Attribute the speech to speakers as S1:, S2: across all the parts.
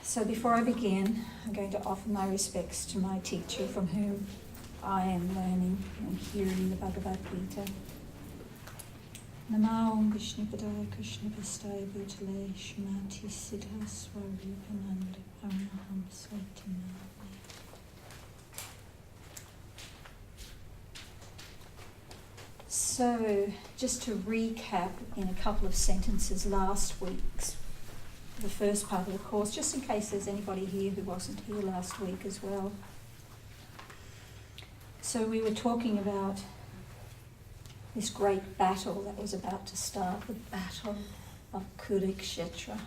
S1: So before I begin, I'm going to offer my respects to my teacher from whom I am learning and hearing the Bhagavad Gita. Namo Om Krishna Padaya Krishna Vastaya Bhutale Shmati Siddha Swarupananda Paramaham Swatinami. So, just to recap in a couple of sentences last week's, the first part of the course, just in case there's anybody here who wasn't here last week as well. So we were talking about this great battle that was about to start, the Battle of Kurukshetra.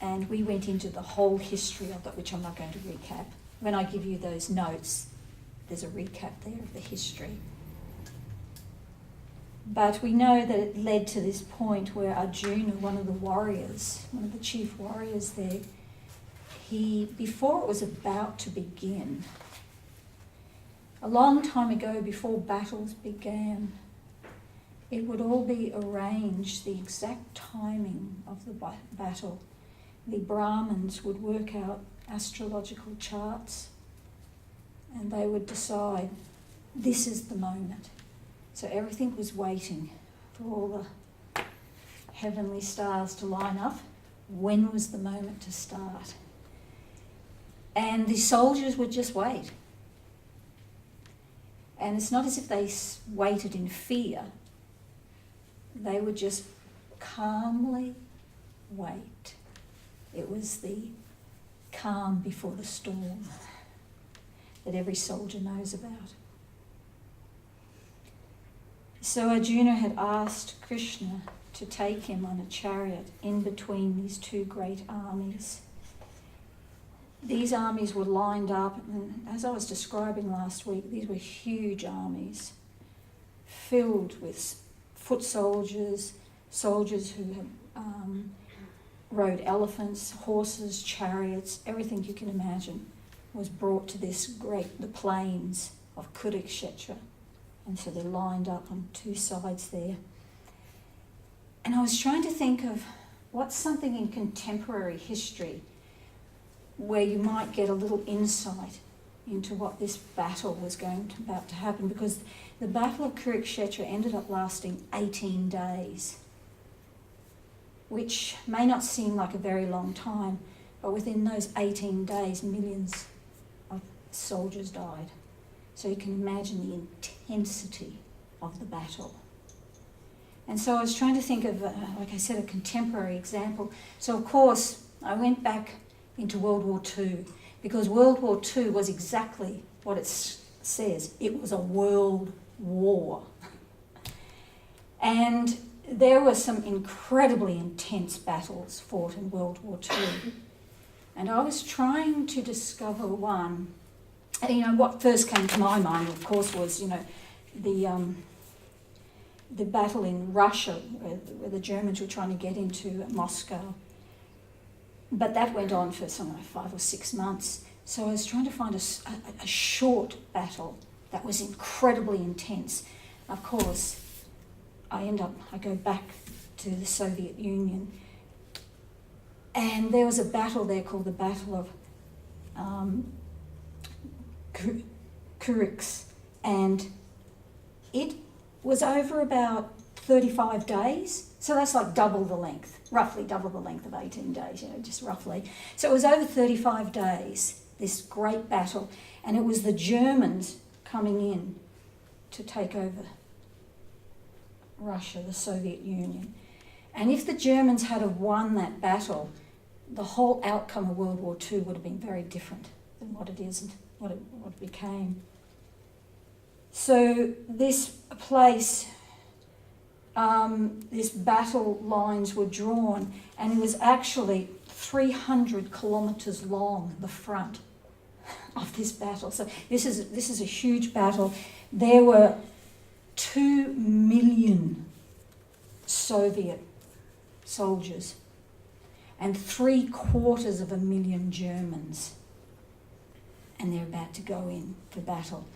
S1: And we went into the whole history of it, which I'm not going to recap. When I give you those notes, there's a recap there of the history. But we know that it led to this point where Arjuna, one of the warriors, one of the chief warriors there, before it was about to begin, a long time ago, before battles began, it would all be arranged, the exact timing of the battle. The Brahmins would work out astrological charts and they would decide, this is the moment. So everything was waiting for all the heavenly stars to line up. When was the moment to start? And the soldiers would just wait. And it's not as if they waited in fear. They would just calmly wait. It was the calm before the storm that every soldier knows about. So Arjuna had asked Krishna to take him on a chariot in between these two great armies. These armies were lined up, and as I was describing last week, these were huge armies filled with foot soldiers, soldiers who had rode elephants, horses, chariots, everything you can imagine was brought to the plains of Kurukshetra. And so they're lined up on two sides there. And I was trying to think of what's something in contemporary history where you might get a little insight into what this battle was about to happen, because the Battle of Kurukshetra ended up lasting 18 days, which may not seem like a very long time, but within those 18 days, millions of soldiers died. So you can imagine the intensity of the battle. And so I was trying to think of, like I said, a contemporary example. So of course, I went back into World War II, because World War II was exactly what it says. It was a world war. And there were some incredibly intense battles fought in World War II. And I was trying to discover one. And, what first came to my mind, of course, was, the battle in Russia, where the Germans were trying to get into Moscow. But that went on for something like 5 or 6 months. So I was trying to find a short battle that was incredibly intense. Of course, I go back to the Soviet Union. And there was a battle there called the Battle of Kursk, and it was over about 35 days. So that's like double the length, roughly double the length of 18 days, just roughly. So it was over 35 days, this great battle, and it was the Germans coming in to take over Russia, the Soviet Union. And if the Germans had have won that battle, the whole outcome of World War II would have been very different than what it is and what it became. So this place, this battle lines were drawn, and it was actually 300 kilometres long, the front of this battle. So this is a huge battle. There were 2 million Soviet soldiers and 750,000 Germans. And they're about to go in for battle.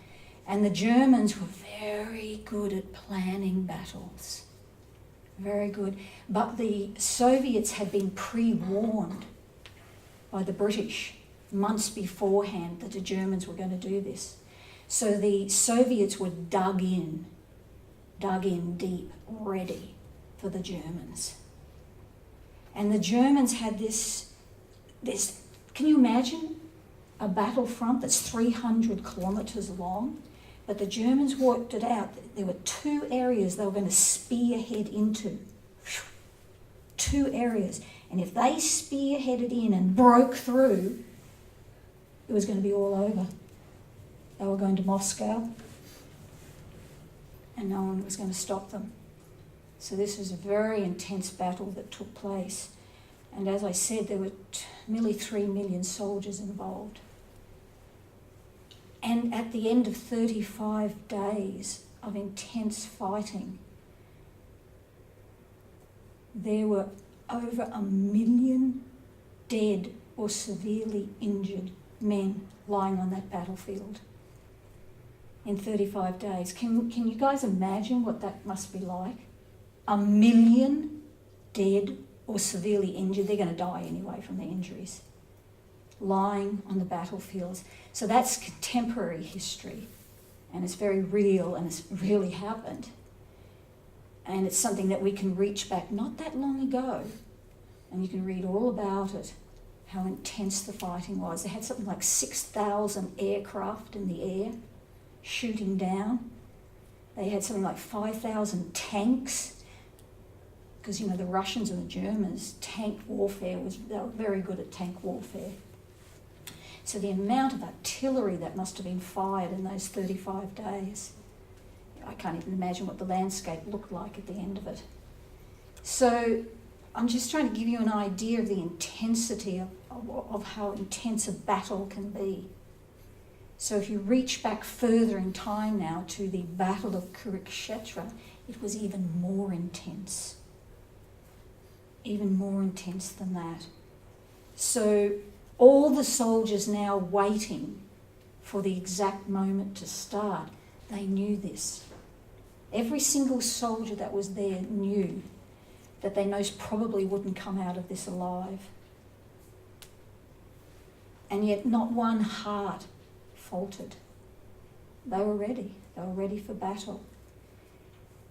S1: And the Germans were very good at planning battles. Very good. But the Soviets had been pre-warned by the British months beforehand that the Germans were going to do this. So the Soviets were dug in deep, ready for the Germans. And the Germans had this, can you imagine a battlefront that's 300 kilometres long? But the Germans worked it out. There were 2 areas they were going to spearhead into. 2 areas. And if they spearheaded in and broke through, it was going to be all over. They were going to Moscow, and no one was going to stop them. So this was a very intense battle that took place. And as I said, there were nearly 3 million soldiers involved. And at the end of 35 days of intense fighting, there were over 1 million dead or severely injured men lying on that battlefield in 35 days. Can you guys imagine what that must be like? 1 million dead or severely injured. They're going to die anyway from the injuries, lying on the battlefields. So that's contemporary history, and it's very real, and it's really happened. And it's something that we can reach back not that long ago, and you can read all about it, how intense the fighting was. They had something like 6,000 aircraft in the air shooting down. They had something like 5,000 tanks, because, the Russians and the Germans, tank warfare they were very good at tank warfare. So the amount of artillery that must have been fired in those 35 days, I can't even imagine what the landscape looked like at the end of it. So I'm just trying to give you an idea of the intensity of how intense a battle can be. So if you reach back further in time now to the Battle of Kurukshetra, it was even more intense. Even more intense than that. So all the soldiers now waiting for the exact moment to start, they knew this. Every single soldier that was there knew that they most probably wouldn't come out of this alive. And yet not one heart faltered. They were ready. They were ready for battle.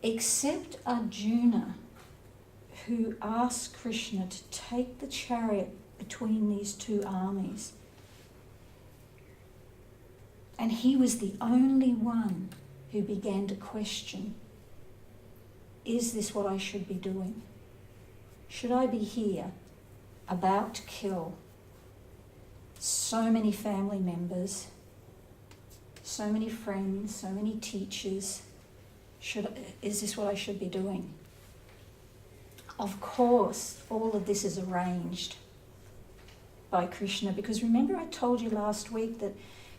S1: Except Arjuna, who asked Krishna to take the chariot between these 2 armies. And he was the only one who began to question, is this what I should be doing? Should I be here, about to kill so many family members, so many friends, so many teachers? Is this what I should be doing? Of course, all of this is arranged by Krishna, because remember I told you last week that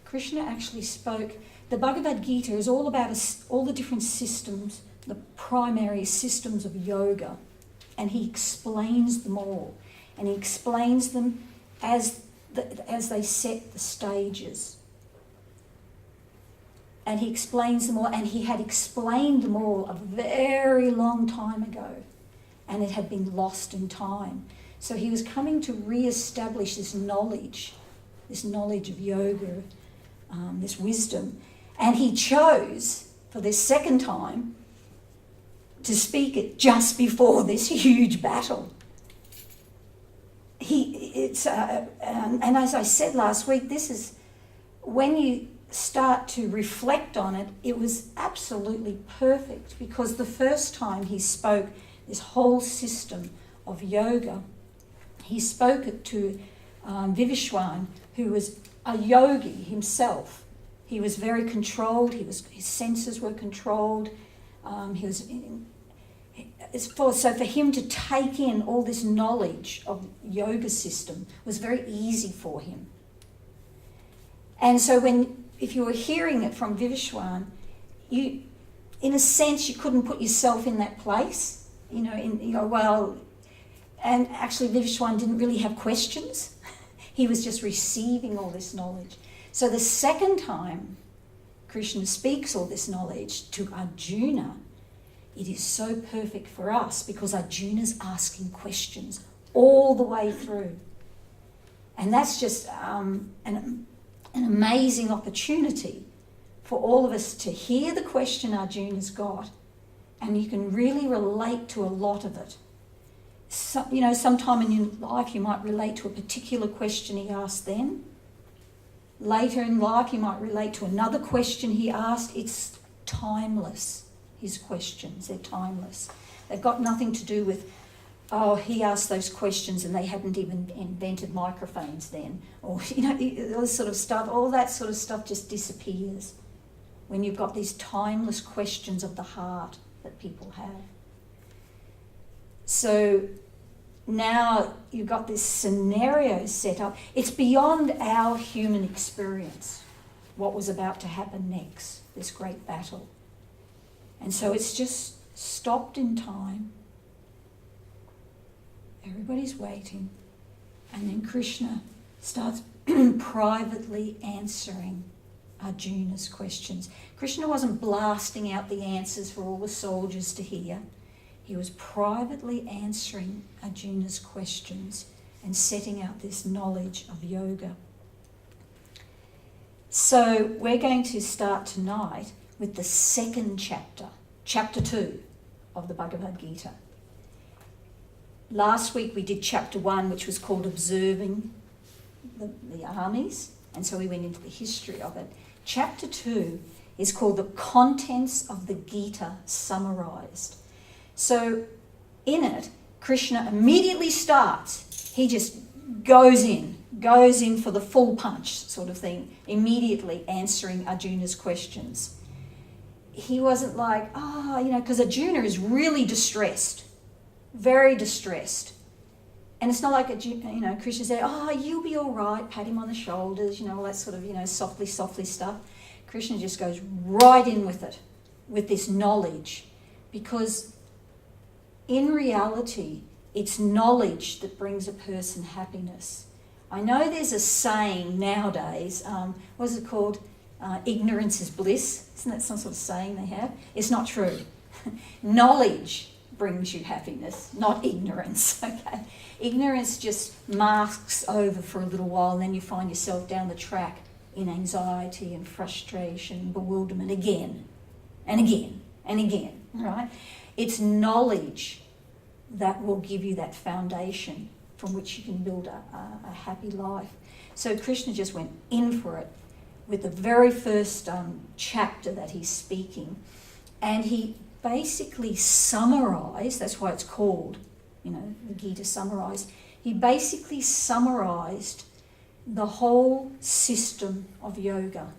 S1: Krishna actually spoke. The Bhagavad Gita is all about all the different systems, the primary systems of yoga, and he explains them all, and he explains them as they set the stages. And he explains them all, and he had explained them all a very long time ago, and it had been lost in time. So he was coming to re-establish this knowledge of yoga, this wisdom. And he chose, for this second time, to speak it just before this huge battle. And as I said last week, this is, when you start to reflect on it, it was absolutely perfect, because the first time he spoke this whole system of yoga, he spoke it to Vivishwan, who was a yogi himself. He was very controlled. His senses were controlled. So for him to take in all this knowledge of yoga system was very easy for him. And so if you were hearing it from Vivishwan, in a sense, you couldn't put yourself in that place. And actually Vivishwan didn't really have questions. He was just receiving all this knowledge. So the second time Krishna speaks all this knowledge to Arjuna, it is so perfect for us because Arjuna's asking questions all the way through. And that's just an amazing opportunity for all of us to hear the question Arjuna's got, and you can really relate to a lot of it. So, sometime in your life you might relate to a particular question he asked then. Later in life you might relate to another question he asked. It's timeless, his questions. They're timeless. They've got nothing to do with, he asked those questions and they hadn't even invented microphones then. Or, this sort of stuff, all that sort of stuff just disappears when you've got these timeless questions of the heart that people have. So now you've got this scenario set up. It's beyond our human experience, what was about to happen next, this great battle. And so it's just stopped in time. Everybody's waiting. And then Krishna starts privately answering Arjuna's questions. Krishna wasn't blasting out the answers for all the soldiers to hear. He was privately answering Arjuna's questions and setting out this knowledge of yoga. So we're going to start tonight with the second chapter, chapter 2 of the Bhagavad Gita. Last week we did chapter 1, which was called Observing the Armies, and so we went into the history of it. Chapter 2 is called The Contents of the Gita Summarized. So in it, Krishna immediately starts. He just goes in for the full punch sort of thing, immediately answering Arjuna's questions. He wasn't like, because Arjuna is really distressed, very distressed. And it's not like, Krishna said, you'll be all right, pat him on the shoulders, all that sort of, softly stuff. Krishna just goes right in with it, with this knowledge, because in reality, it's knowledge that brings a person happiness. I know there's a saying nowadays, what's it called? Ignorance is bliss. Isn't that some sort of saying they have? It's not true. Knowledge brings you happiness, not ignorance, okay? Ignorance just masks over for a little while, and then you find yourself down the track in anxiety and frustration and bewilderment again and again and again, right? It's knowledge that will give you that foundation from which you can build a happy life. So Krishna just went in for it with the very first chapter that he's speaking, and he basically summarized, that's why it's called, the Gita summarized. He basically summarized the whole system of yoga.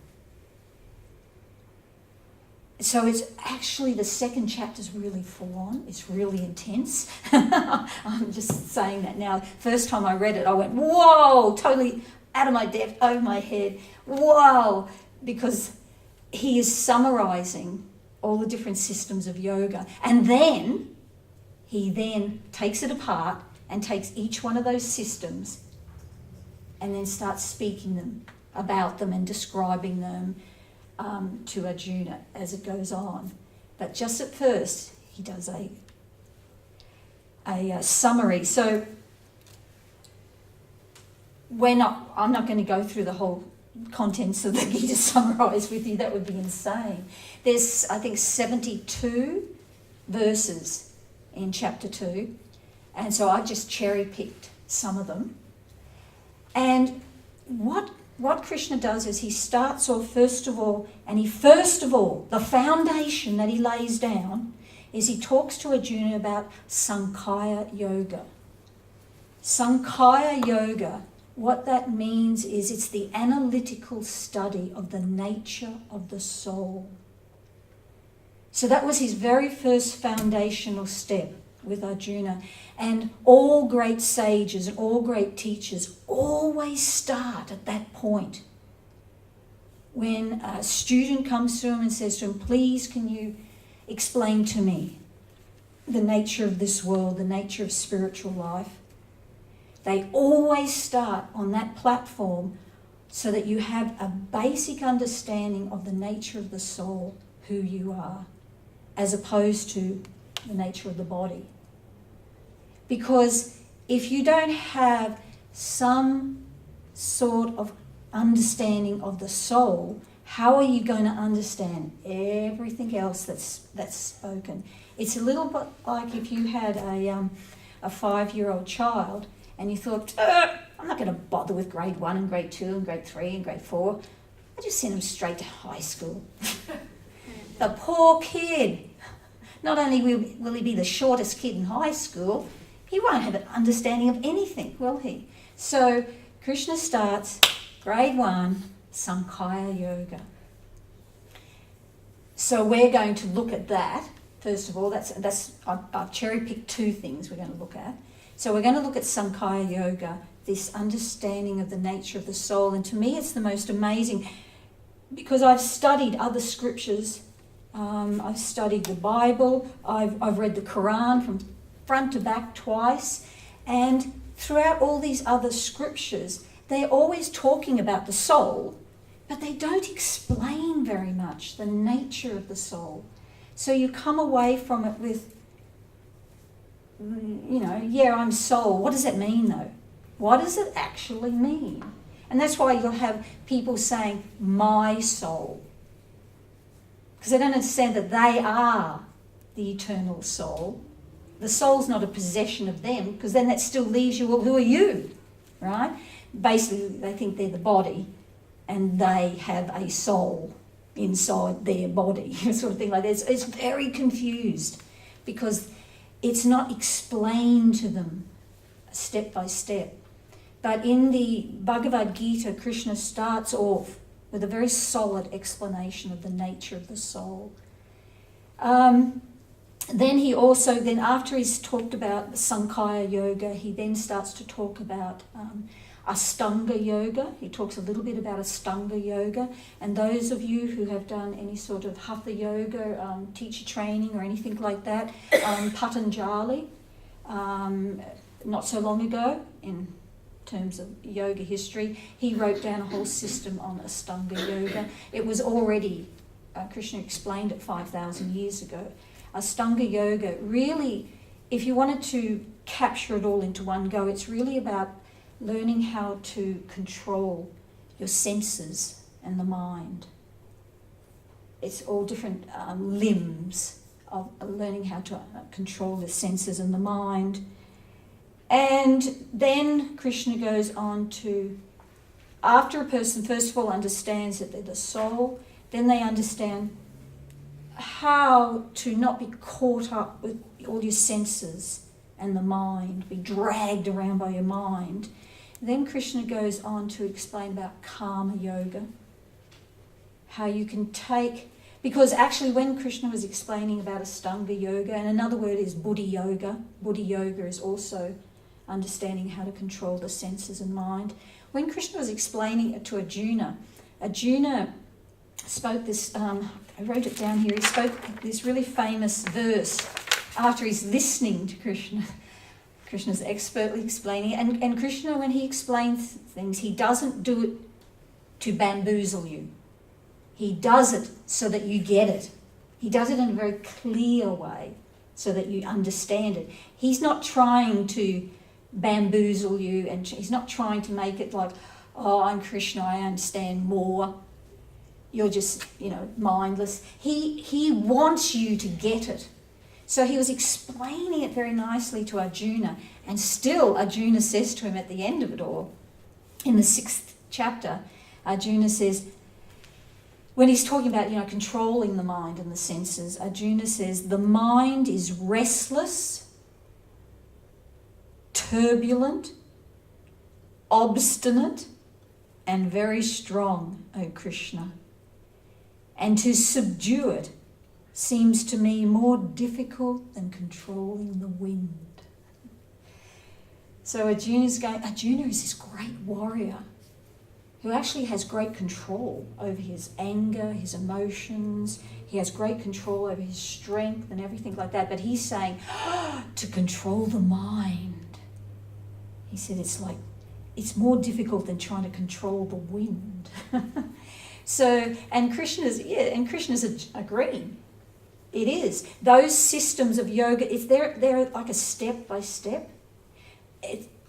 S1: So it's actually, the second chapter is really full on. It's really intense. I'm just saying that now. First time I read it, I went, whoa, totally out of my depth, over my head. Whoa, because he is summarizing all the different systems of yoga. And then he then takes it apart and takes each one of those systems and then starts speaking about them and describing them to Arjuna as it goes on. But just at first, he does a summary. So I'm not going to go through the whole contents of the Gita summarized with you. That would be insane. There's, I think, 72 verses in chapter 2. And so I just cherry-picked some of them. And what Krishna does is he starts off first of all, the foundation that he lays down is he talks to Arjuna about Sankhya Yoga. Sankhya Yoga, what that means is it's the analytical study of the nature of the soul. So that was his very first foundational step with Arjuna. And all great sages and all great teachers always start at that point. When a student comes to him and says to him, please can you explain to me the nature of this world, the nature of spiritual life? They always start on that platform so that you have a basic understanding of the nature of the soul, who you are. as opposed to the nature of the body. Because if you don't have some sort of understanding of the soul, how are you going to understand everything else that's spoken? It's a little bit like if you had a 5-year-old child and you thought, I'm not going to bother with grade 1 and grade 2 and grade 3 and grade 4. I just send him straight to high school. The poor kid. Not only will he be the shortest kid in high school, he won't have an understanding of anything, will he? So Krishna starts grade 1, Sankhya Yoga. So we're going to look at that. First of all, I've cherry-picked 2 things we're going to look at. So we're going to look at Sankhya Yoga, this understanding of the nature of the soul. And to me, it's the most amazing, because I've studied other scriptures. I've studied the Bible. I've read the Quran from front to back twice. And throughout all these other scriptures, they're always talking about the soul, but they don't explain very much the nature of the soul. So you come away from it with, I'm soul. What does that mean though? What does it actually mean? And that's why you'll have people saying, my soul. Because they don't understand that they are the eternal soul. The soul's not a possession of them, because then that still leaves you, well, who are you? Right? Basically, they think they're the body and they have a soul inside their body, sort of thing like that. It's very confused because it's not explained to them step by step. But in the Bhagavad Gita, Krishna starts off with a very solid explanation of the nature of the soul. Then after he's talked about Sankhya Yoga, he then starts to talk about Ashtanga Yoga. He talks a little bit about Ashtanga Yoga. And those of you who have done any sort of Hatha Yoga, teacher training or anything like that, Patanjali, not so long ago, in terms of yoga history, he wrote down a whole system on Ashtanga Yoga. It was already, Krishna explained it 5,000 years ago. Ashtanga Yoga, really, if you wanted to capture it all into one go, it's really about learning how to control your senses and the mind. It's all different limbs of learning how to control the senses and the mind. And then Krishna goes on to, after a person first of all understands that they're the soul, then they understand how to not be caught up with all your senses and the mind, be dragged around by your mind. Then Krishna goes on to explain about karma yoga, how you can take, because actually when Krishna was explaining about Ashtanga Yoga, and another word is Buddhi Yoga is also understanding how to control the senses and mind. When Krishna was explaining it to Arjuna spoke this, I wrote it down here, he spoke this really famous verse after he's listening to Krishna. Krishna's expertly explaining it. And Krishna, when he explains things, he doesn't do it to bamboozle you. He does it so that you get it. He does it in a very clear way so that you understand it. He's not trying to bamboozle you, and he's not trying to make it like, oh, I'm Krishna, I understand more. You're just, mindless. He wants you to get it. So he was explaining it very nicely to Arjuna, and still Arjuna says to him at the end of it all, in the 6th chapter, Arjuna says, when he's talking about, controlling the mind and the senses, Arjuna says, the mind is restless, turbulent, obstinate, and very strong, O Krishna. And to subdue it seems to me more difficult than controlling the wind. So Arjuna is this great warrior who actually has great control over his anger, his emotions. He has great control over his strength and everything like that. But he's saying, to control the mind. He said it's more difficult than trying to control the wind. And Krishna's agreeing. It is. Those systems of yoga, they're like a step by step.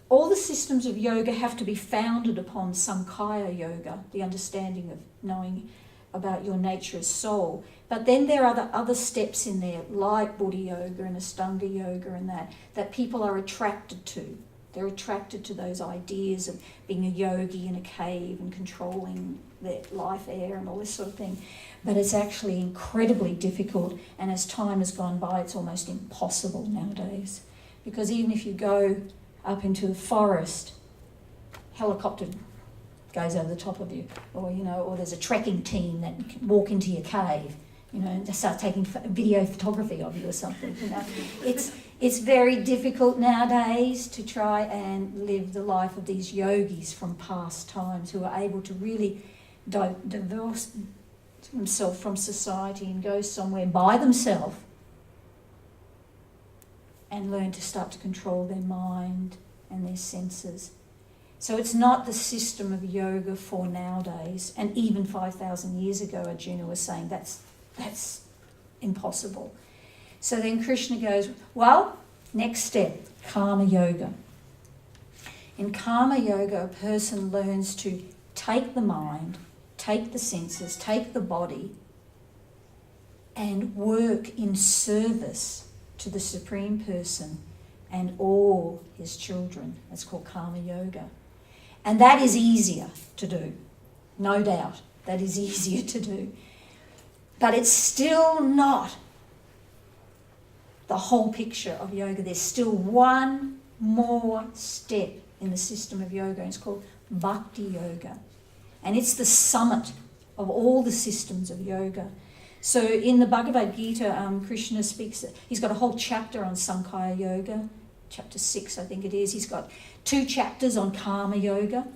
S1: All the systems of yoga have to be founded upon Sankhya yoga, the understanding of knowing about your nature as soul. But then there are the other steps in there, like Buddha yoga and Ashtanga yoga and that people are attracted to. They're attracted to those ideas of being a yogi in a cave and controlling their life air and all this sort of thing. But it's actually incredibly difficult, and as time has gone by, it's almost impossible nowadays. Because even if you go up into the forest, helicopter goes over the top of you, or there's a trekking team that can walk into your cave, and just start taking video photography of you or something. It's very difficult nowadays to try and live the life of these yogis from past times who are able to really divorce themselves from society and go somewhere by themselves and learn to start to control their mind and their senses. So it's not the system of yoga for nowadays, and even 5,000 years ago, Arjuna was saying that's impossible. So then Krishna goes, well, next step, karma yoga. In karma yoga, a person learns to take the mind, take the senses, take the body, and work in service to the Supreme Person and all his children. That's called karma yoga. And that is easier to do, no doubt. That is easier to do. But it's still not the whole picture of yoga. There's still one more step in the system of yoga, and it's called bhakti yoga. And it's the summit of all the systems of yoga. So in the Bhagavad Gita, Krishna speaks, he's got a whole chapter on Sankhya yoga, chapter 6 I think it is. He's got 2 chapters on karma yoga.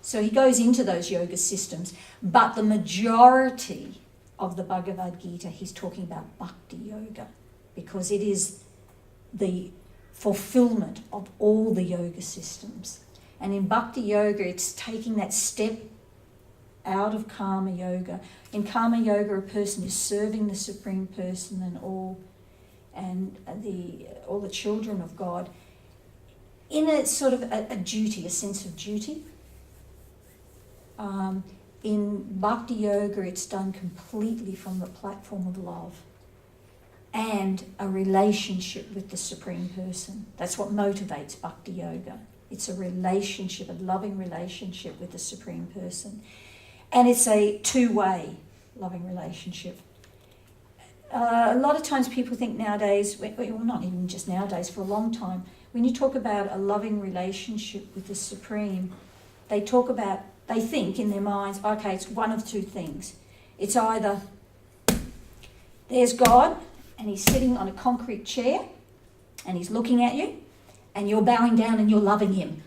S1: So he goes into those yoga systems, but the majority of the Bhagavad Gita, he's talking about bhakti yoga, because it is the fulfillment of all the yoga systems. And in bhakti yoga, it's taking that step out of karma yoga. In karma yoga, a person is serving the Supreme Person and all the children of God in a sort of a duty, a sense of duty. In bhakti yoga, it's done completely from the platform of love and a relationship with the Supreme Person. That's what motivates bhakti yoga. It's a relationship, a loving relationship with the Supreme Person. And it's a two-way loving relationship. A lot of times people think nowadays, well, not even just nowadays, for a long time, when you talk about a loving relationship with the Supreme, they think in their minds, okay, it's one of 2 things. It's either there's God and he's sitting on a concrete chair and he's looking at you and you're bowing down and you're loving him.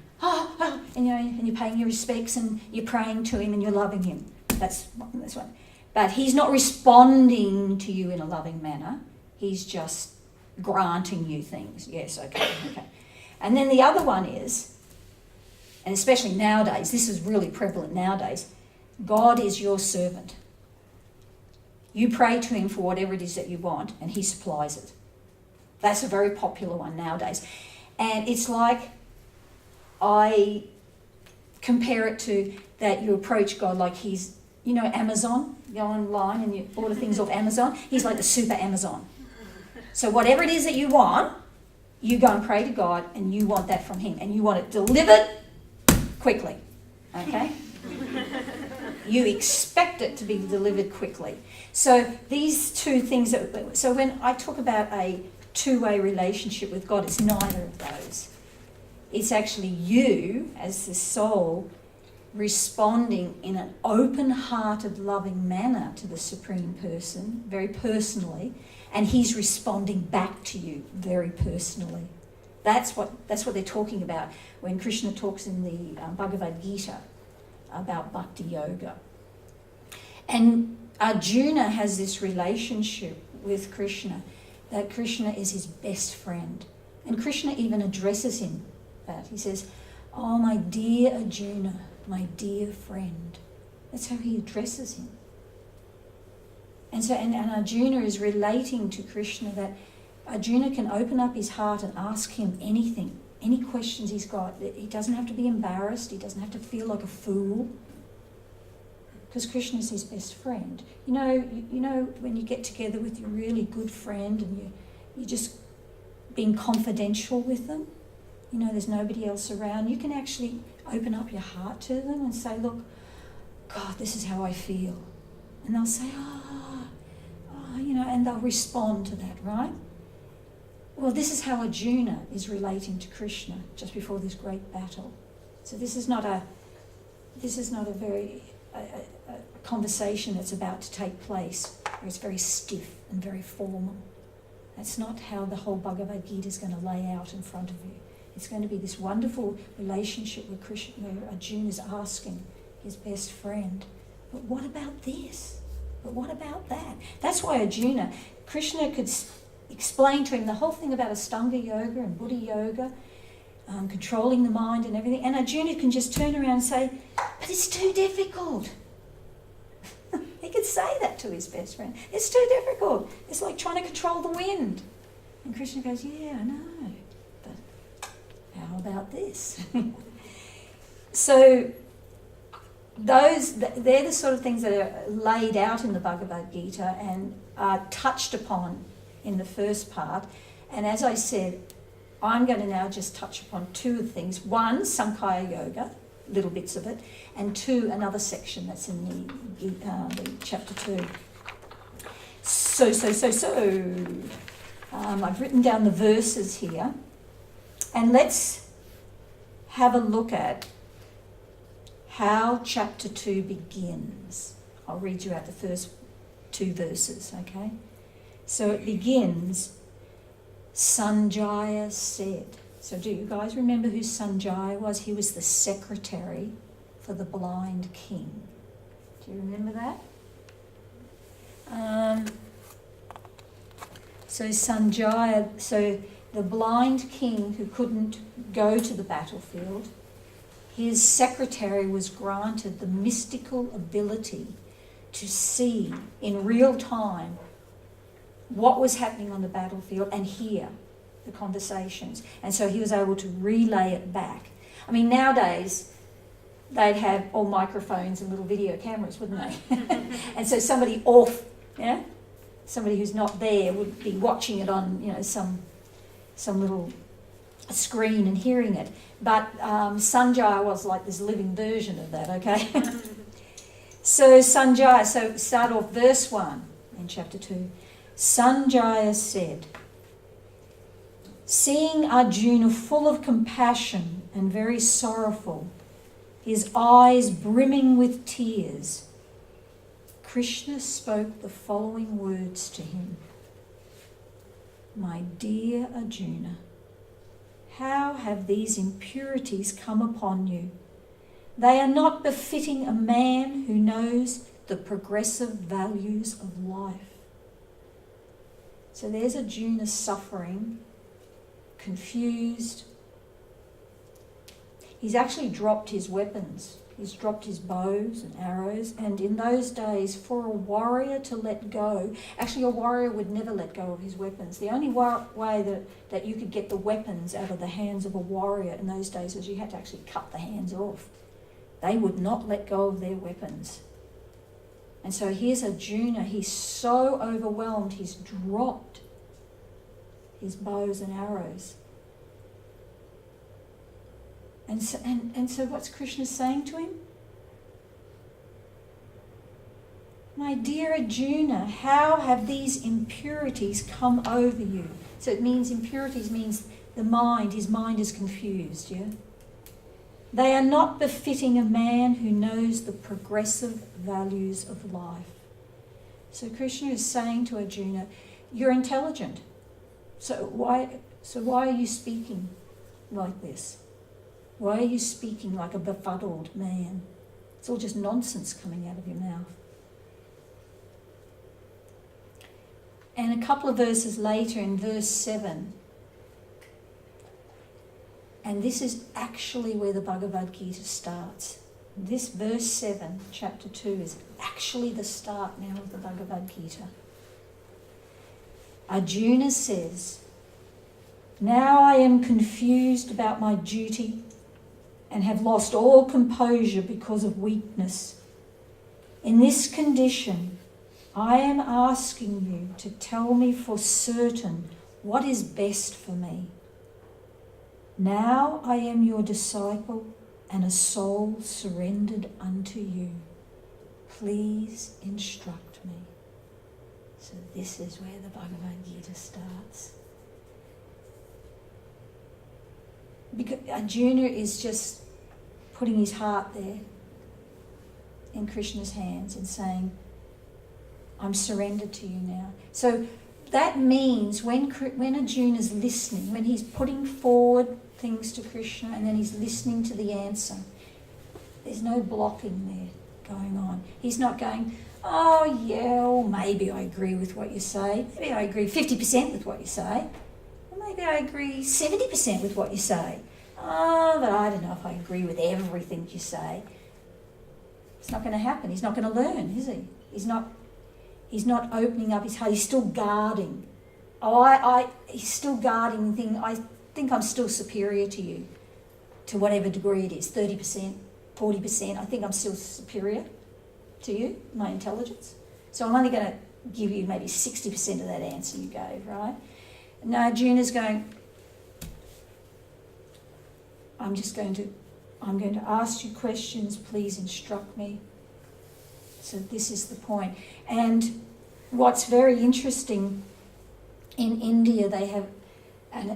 S1: And you're paying your respects and you're praying to him and you're loving him. That's one. But he's not responding to you in a loving manner. He's just granting you things. Yes, okay. And then the other one is, and especially nowadays, this is really prevalent nowadays, God is your servant. You pray to him for whatever it is that you want and he supplies it. That's a very popular one nowadays. And it's like, I compare it to that you approach God like he's, Amazon. You go online and you order things off Amazon. He's like the super Amazon. So whatever it is that you want, you go and pray to God and you want that from him. And you want it delivered quickly. Okay? You expect it to be delivered quickly. So these 2 things, so when I talk about a two-way relationship with God, it's neither of those. It's actually you, as the soul, responding in an open-hearted, loving manner to the Supreme Person, very personally, and he's responding back to you very personally. That's what they're talking about when Krishna talks in the Bhagavad Gita about bhakti yoga. And Arjuna has this relationship with Krishna, that Krishna is his best friend. And Krishna even addresses him that. He says, "Oh, my dear Arjuna, my dear friend." That's how he addresses him. And Arjuna is relating to Krishna that Arjuna can open up his heart and ask him anything, any questions he's got. He doesn't have to be embarrassed. He doesn't have to feel like a fool, because Krishna is his best friend. You know when you get together with your really good friend and you're just being confidential with them, there's nobody else around, you can actually open up your heart to them and say, look, God, this is how I feel. And they'll say, and they'll respond to that, right? Well, this is how Arjuna is relating to Krishna just before this great battle. So this is not a very conversation that's about to take place where it's very stiff and very formal. That's not how the whole Bhagavad Gita is going to lay out in front of you. It's going to be this wonderful relationship where Arjuna is asking his best friend, but what about this? But what about that? That's why Krishna could explain to him the whole thing about Astanga Yoga and Buddha Yoga, controlling the mind and everything, and Arjuna can just turn around and say, but it's too difficult. He could say that to his best friend. It's too difficult. It's like trying to control the wind. And Krishna goes, yeah, I know, but how about this? So they're the sort of things that are laid out in the Bhagavad Gita and are touched upon in the first part. And as I said, I'm going to now just touch upon two of the things. One, Sankhya Yoga, little bits of it, and two, another section that's in the chapter 2. So, I've written down the verses here, and let's have a look at how chapter 2 begins. I'll read you out the first 2 verses, okay? So it begins, Sanjaya said. So do you guys remember who Sanjaya was? He was the secretary for the blind king. Do you remember that? So Sanjaya, so the blind king who couldn't go to the battlefield, his secretary was granted the mystical ability to see in real time what was happening on the battlefield and hear the conversations. And so he was able to relay it back. I mean, nowadays, they'd have all microphones and little video cameras, wouldn't they? And so somebody somebody who's not there would be watching it on, some little screen and hearing it. But Sanjaya was like this living version of that, okay? So Sanjaya, so start off verse 1 in chapter 2. Sanjaya said, seeing Arjuna full of compassion and very sorrowful, his eyes brimming with tears, Krishna spoke the following words to him. My dear Arjuna, how have these impurities come upon you? They are not befitting a man who knows the progressive values of life. So there's Arjuna suffering, confused. He's actually dropped his weapons. He's dropped his bows and arrows. And in those days, for a warrior to let go, actually a warrior would never let go of his weapons. The only way that you could get the weapons out of the hands of a warrior in those days was you had to actually cut the hands off. They would not let go of their weapons. And so here's Arjuna, he's so overwhelmed, he's dropped his bows and arrows. And so what's Krishna saying to him? My dear Arjuna, how have these impurities come over you? So it means impurities means the mind, his mind is confused, yeah? They are not befitting a man who knows the progressive values of life. So Krishna is saying to Arjuna, you're intelligent. So why are you speaking like this? Why are you speaking like a befuddled man? It's all just nonsense coming out of your mouth. And a couple of verses later in verse 7, and this is actually where the Bhagavad Gita starts. This verse 7, chapter 2, is actually the start now of the Bhagavad Gita. Arjuna says, "Now I am confused about my duty and have lost all composure because of weakness. In this condition, I am asking you to tell me for certain what is best for me. Now I am your disciple and a soul surrendered unto you. Please instruct me." So this is where the Bhagavad Gita starts. Because Arjuna is just putting his heart there in Krishna's hands and saying, "I'm surrendered to you now." So that means when Arjuna's listening, when he's putting forward things to Krishna and then he's listening to the answer, there's no blocking there going on. He's not going, "Oh yeah, well, maybe I agree with what you say. Maybe I agree 50% with what you say. Or maybe I agree 70% with what you say. Oh, but I don't know if I agree with everything you say." It's not going to happen. He's not going to learn, is he? He's not opening up his heart. He's still guarding. He's still guarding the thing. I think I'm still superior to you, to whatever degree it is, 30%, 40%. I think I'm still superior to you, my intelligence. So I'm only going to give you maybe 60% of that answer you gave, right? No, Arjuna's going, I'm going to ask you questions, please instruct me. So this is the point. And what's very interesting, in India they have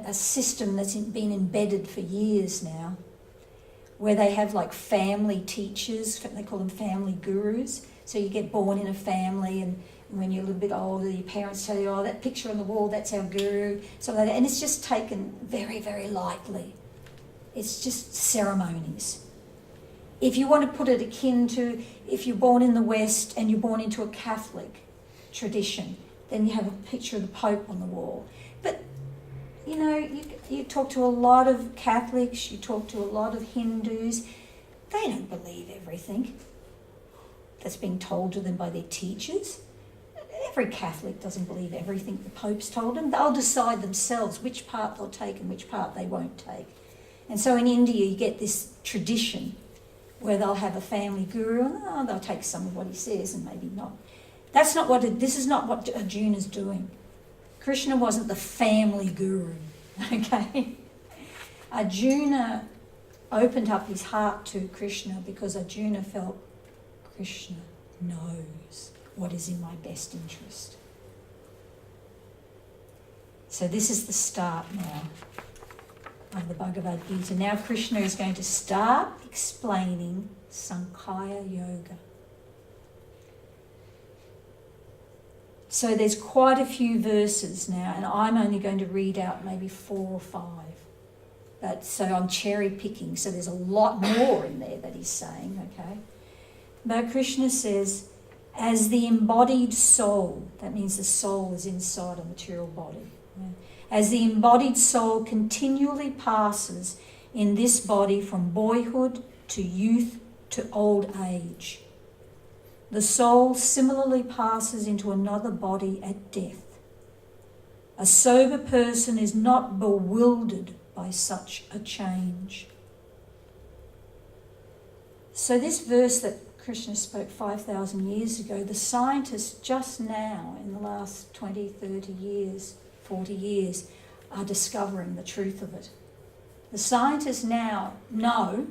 S1: a system that's been embedded for years now, where they have like family teachers, they call them family gurus. So you get born in a family, and when you're a little bit older, your parents tell you, "Oh, that picture on the wall, that's our guru." So like that. And it's just taken very, very lightly. It's just ceremonies. If you want to put it akin to if you're born in the West and you're born into a Catholic tradition, then you have a picture of the Pope on the wall. But, you know, you talk to a lot of Catholics, you talk to a lot of Hindus, they don't believe everything that's being told to them by their teachers. Every Catholic doesn't believe everything the Pope's told them. They'll decide themselves which part they'll take and which part they won't take. And so in India you get this tradition where they'll have a family guru and they'll take some of what he says and maybe not. This is not what Arjuna's doing. Krishna wasn't the family guru, okay? Arjuna opened up his heart to Krishna because Arjuna felt Krishna knows what is in my best interest. So this is the start now of the Bhagavad Gita. Now Krishna is going to start explaining Sankhya Yoga. So there's quite a few verses now, and I'm only going to read out maybe 4 or 5. But so I'm cherry picking, so there's a lot more in there that he's saying, okay? But Krishna says, as the embodied soul, that means the soul is inside a material body, yeah? As the embodied soul continually passes in this body from boyhood to youth to old age, the soul similarly passes into another body at death. A sober person is not bewildered by such a change. So this verse that Krishna spoke 5,000 years ago, the scientists just now, in the last 20, 30 years, 40 years, are discovering the truth of it. The scientists now know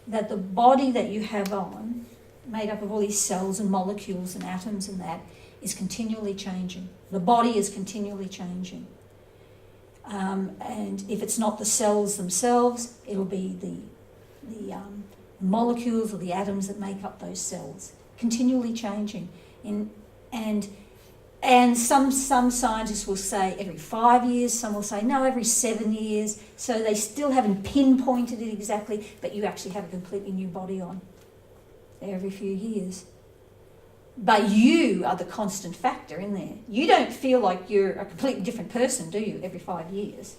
S1: that the body that you have on, made up of all these cells and molecules and atoms and that, is continually changing. The body is continually changing. And if it's not the cells themselves, it'll be the molecules or the atoms that make up those cells, continually changing. And some scientists will say every 5 years, some will say no, every 7 years. So they still haven't pinpointed it exactly, but you actually have a completely new body on every few years. But you are the constant factor in there. You don't feel like you're a completely different person, do you, every 5 years?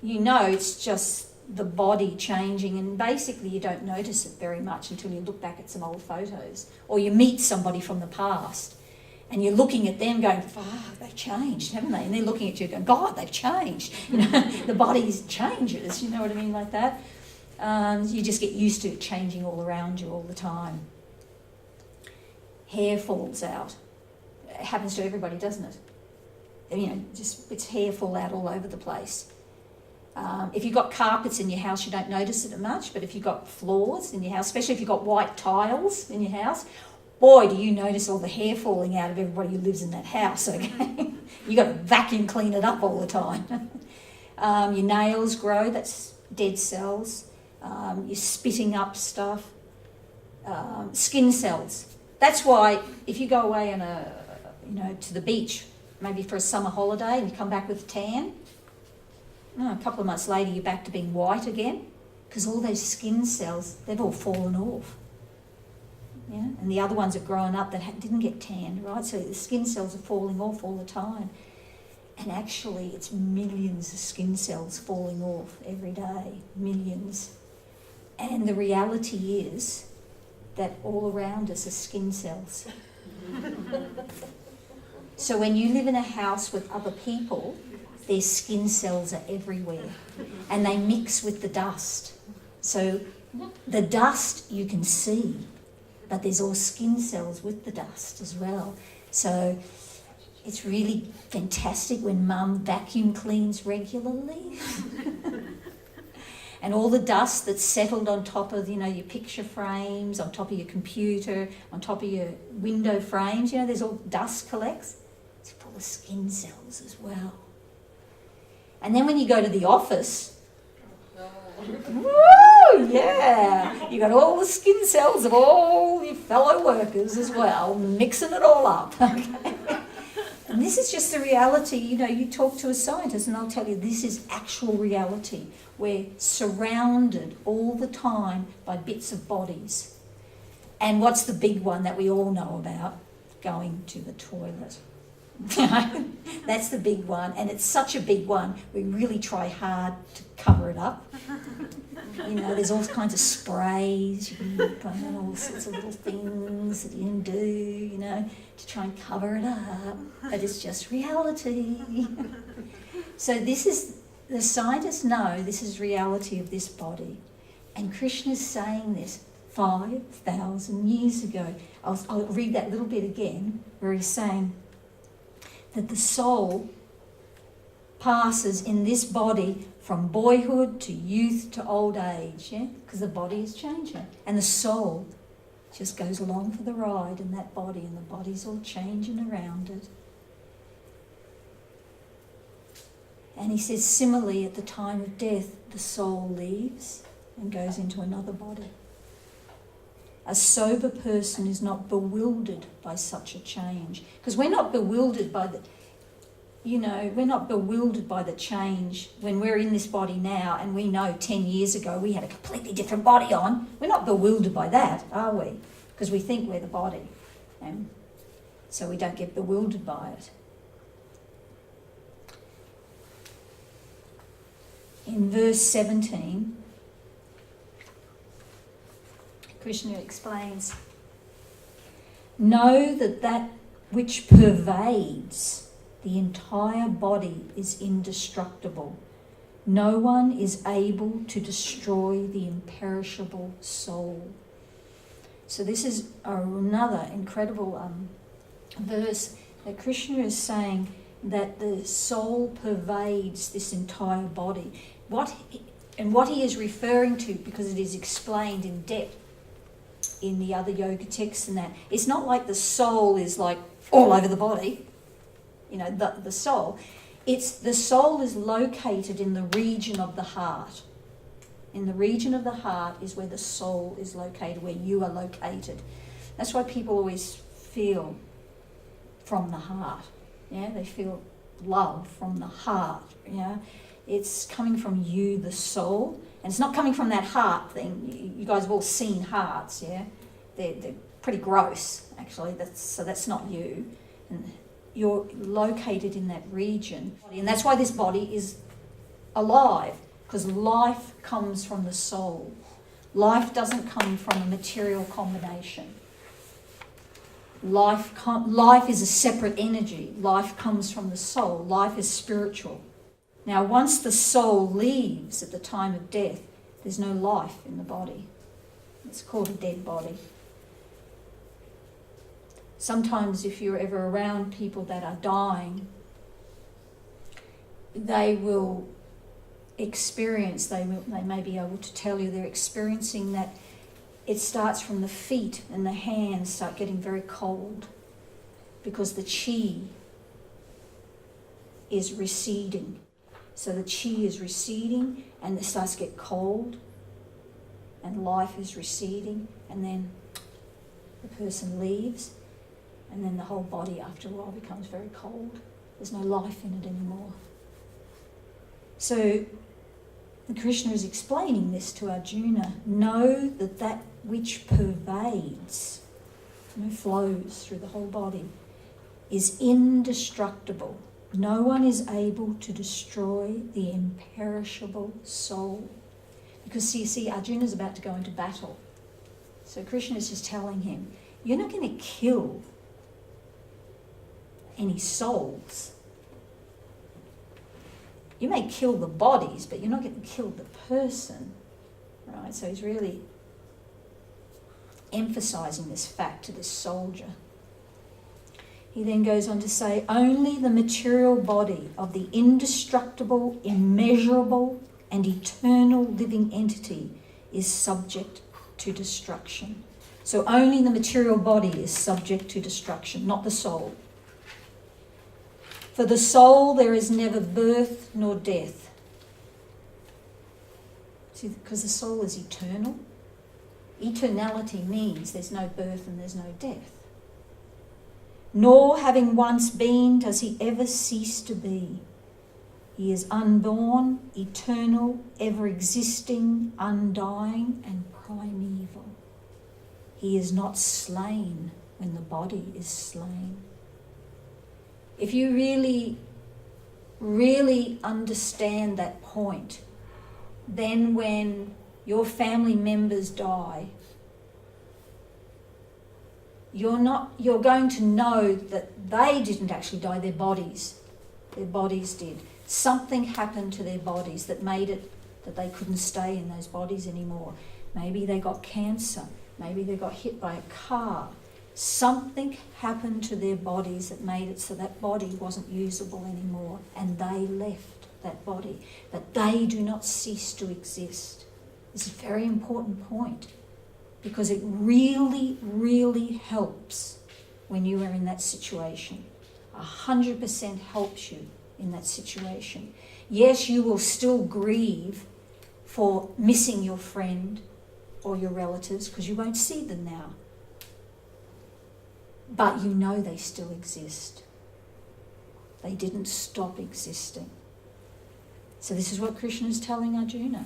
S1: You know, it's just the body changing, and basically you don't notice it very much until you look back at some old photos, or you meet somebody from the past and you're looking at them going, they've changed, haven't they? And they're looking at you going, God, they've changed. You know, the body changes, you know what I mean, like that. You just get used to it changing all around you all the time. Hair falls out. It happens to everybody, doesn't it? You know, just its hair fall out all over the place. If you've got carpets in your house, you don't notice it much, but if you've got floors in your house, especially if you've got white tiles in your house, boy, do you notice all the hair falling out of everybody who lives in that house, okay? You've got to vacuum clean it up all the time. Your nails grow, that's dead cells. You're spitting up stuff. Skin cells. That's why if you go away on to the beach, maybe for a summer holiday, and you come back with a tan, a couple of months later you're back to being white again, because all those skin cells, they've all fallen off. Yeah? And the other ones have grown up that didn't get tanned, right? So the skin cells are falling off all the time. And actually it's millions of skin cells falling off every day, millions. And the reality is that all around us are skin cells. So when you live in a house with other people, their skin cells are everywhere and they mix with the dust. So the dust you can see, but there's all skin cells with the dust as well. So it's really fantastic when Mum vacuum cleans regularly. And all the dust that's settled on top of, your picture frames, on top of your computer, on top of your window frames, there's all dust collects. It's full of skin cells as well. And then when you go to the office, woo, yeah, you got all the skin cells of all your fellow workers as well, mixing it all up. Okay? And this is just the reality. You talk to a scientist and they'll tell you this is actual reality. We're surrounded all the time by bits of bodies. And what's the big one that we all know about? Going to the toilet. That's the big one, and it's such a big one we really try hard to cover it up. There's all kinds of sprays, you can put on all sorts of little things that you can do, to try and cover it up, but it's just reality. So the scientists know this is reality of this body, and Krishna's saying this 5,000 years ago. I'll read that little bit again, where he's saying that the soul passes in this body from boyhood to youth to old age, because the body is changing. And the soul just goes along for the ride in that body, and the body's all changing around it. And he says, similarly, at the time of death, the soul leaves and goes into another body. A sober person is not bewildered by such a change. Because we're not bewildered by the change when we're in this body now and we know 10 years ago we had a completely different body on. We're not bewildered by that, are we? Because we think we're the body. And so we don't get bewildered by it. In verse 17, Krishna explains, know that which pervades the entire body is indestructible. No one is able to destroy the imperishable soul. So this is another incredible verse that Krishna is saying that the soul pervades this entire body. What he is referring to, because it is explained in depth in the other yoga texts and that, it's not like the soul is like all over the body, the soul. It's the soul is located in the region of the heart. In the region of the heart is where the soul is located, where you are located. That's why people always feel from the heart. Yeah, they feel love from the heart. Yeah, it's coming from you, the soul, and it's not coming from that heart thing. You guys have all seen hearts. Yeah, they're pretty gross actually. That's not you. And you're located in that region, and that's why this body is alive. because life comes from the soul. Life doesn't come from a material combination. Life is a separate energy. Life comes from the soul. Life is spiritual. Now, once the soul leaves at the time of death, there's no life in the body. It's called a dead body. Sometimes if you're ever around people that are dying, they will experience, they may be able to tell you they're experiencing that it starts from the feet and the hands start getting very cold because the chi is receding. So the chi is receding and it starts to get cold and life is receding, and then the person leaves and then the whole body after a while becomes very cold. There's no life in it anymore. So Krishna is explaining this to Arjuna. Know that that which pervades, flows through the whole body, is indestructible. No one is able to destroy the imperishable soul. Because see, Arjuna's about to go into battle. So Krishna is just telling him, you're not going to kill any souls. You may kill the bodies, but you're not going to kill the person. Right? So he's really emphasizing this fact to this soldier. He then goes on to say, only the material body of the indestructible, immeasurable, and eternal living entity is subject to destruction. So only the material body is subject to destruction, not the soul. For the soul there is never birth nor death. See, because the soul is eternal. Eternality means there's no birth and there's no death. Nor having once been does he ever cease to be. He is unborn, eternal, ever existing, undying, and primeval. He is not slain when the body is slain. If you really, really understand that point, then when your family members die, you're going to know that they didn't actually die, their bodies did. Something happened to their bodies that made it that they couldn't stay in those bodies anymore. Maybe they got cancer, maybe they got hit by a car. Something happened to their bodies that made it so that body wasn't usable anymore, and they left that body. But they do not cease to exist. This is a very important point, because it really, really helps when you are in that situation. 100% helps you in that situation. Yes, you will still grieve for missing your friend or your relatives because you won't see them now. But you know they still exist. They didn't stop existing. So this is what Krishna is telling Arjuna.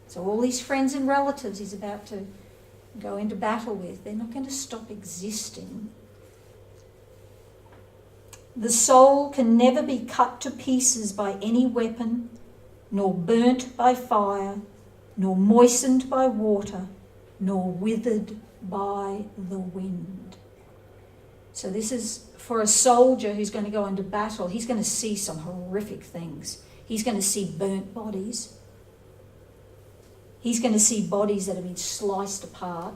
S1: So all these friends and relatives he's about to go into battle with, they're not going to stop existing. The soul can never be cut to pieces by any weapon, nor burnt by fire, nor moistened by water, nor withered by the wind. So this is for a soldier who's going to go into battle. He's going to see some horrific things. He's going to see burnt bodies. He's going to see bodies that have been sliced apart.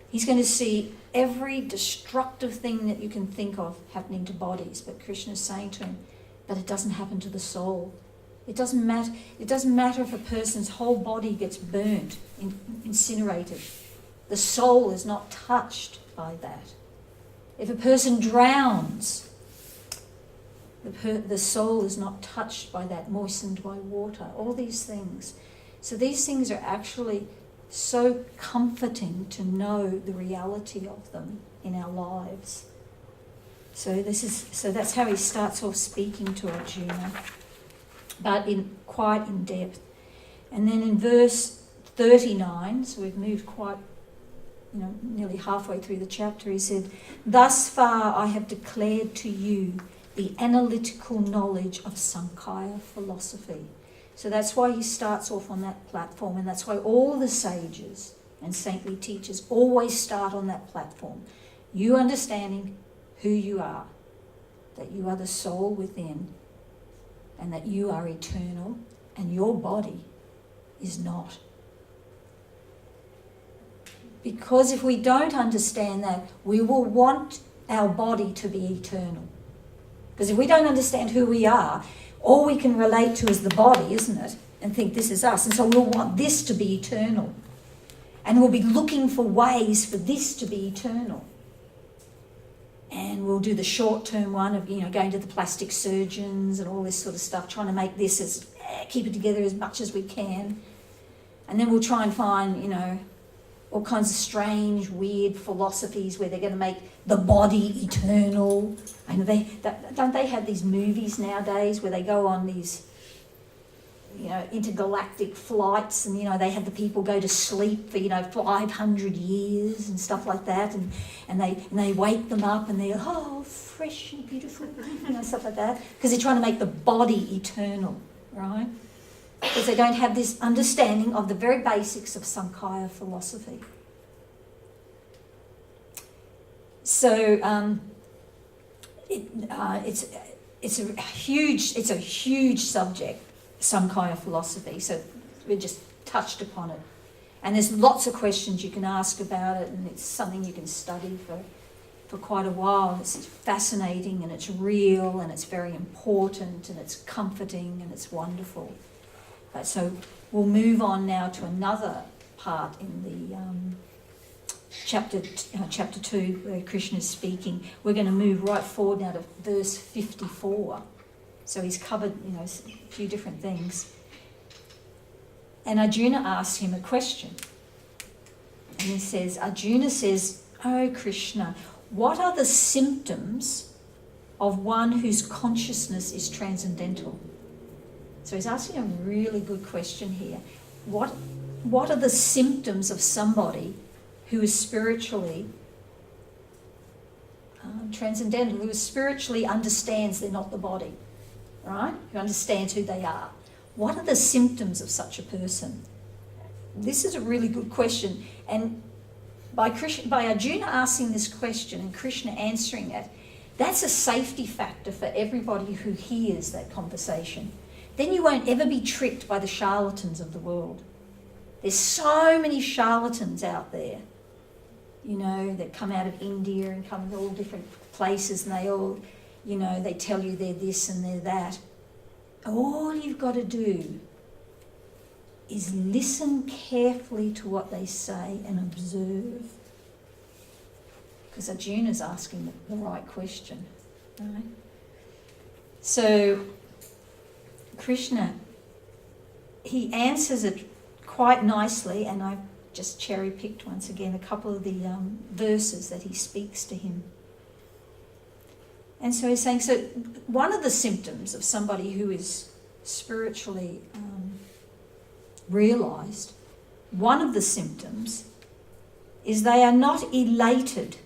S1: He's going to see every destructive thing that you can think of happening to bodies. But Krishna is saying to him, but it doesn't happen to the soul. It doesn't matter if a person's whole body gets burnt, incinerated. The soul is not touched by that. If a person drowns, the soul is not touched by that, moistened by water, all these things. So these things are actually so comforting to know the reality of them in our lives. So that's how he starts off speaking to Arjuna, but quite in depth. And then in verse 39, so we've moved quite nearly halfway through the chapter, he said, "Thus far I have declared to you the analytical knowledge of Sankhya philosophy." So that's why he starts off on that platform, and that's why all the sages and saintly teachers always start on that platform. You understanding who you are, that you are the soul within, and that you are eternal, and your body is not. Because if we don't understand that, we will want our body to be eternal. Because if we don't understand who we are, all we can relate to is the body, isn't it? And think this is us. And so we'll want this to be eternal. And we'll be looking for ways for this to be eternal. And we'll do the short-term one of, going to the plastic surgeons and all this sort of stuff, trying to make this keep it together as much as we can. And then we'll try and find, all kinds of strange, weird philosophies where they're going to make the body eternal. And don't they have these movies nowadays where they go on these, intergalactic flights, and they have the people go to sleep for 500 years and stuff like that, and they wake them up and they're fresh and beautiful, stuff like that, because they're trying to make the body eternal, right? Because they don't have this understanding of the very basics of Sankhya philosophy. So it's a huge subject, Sankhya philosophy. So we just touched upon it, and there's lots of questions you can ask about it, and it's something you can study for quite a while. It's fascinating, and it's real, and it's very important, and it's comforting, and it's wonderful. So we'll move on now to another part in the chapter 2 where Krishna is speaking. We're going to move right forward now to verse 54. So he's covered, a few different things. And Arjuna asks him a question. And Arjuna says, "Oh Krishna, what are the symptoms of one whose consciousness is transcendental?" So he's asking a really good question here. What are the symptoms of somebody who is spiritually transcendental, who spiritually understands they're not the body, right? Who understands who they are. What are the symptoms of such a person? This is a really good question. And by Arjuna asking this question and Krishna answering it, that's a safety factor for everybody who hears that conversation. Then you won't ever be tricked by the charlatans of the world. There's so many charlatans out there, that come out of India and come from all different places, and they all, they tell you they're this and they're that. All you've got to do is listen carefully to what they say and observe. Because Arjuna's asking the right question, right? So Krishna, he answers it quite nicely, and I've just cherry-picked once again a couple of the verses that he speaks to him. And so he's saying, so one of the symptoms of somebody who is spiritually realised, one of the symptoms is they are not elated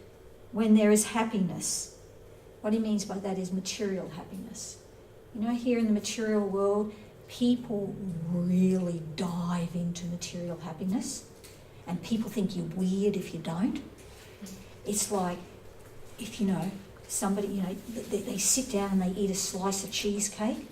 S1: when there is happiness. What he means by that is material happiness. Here in the material world, people really dive into material happiness, and people think you're weird if you don't. It's like, if somebody, they sit down and they eat a slice of cheesecake,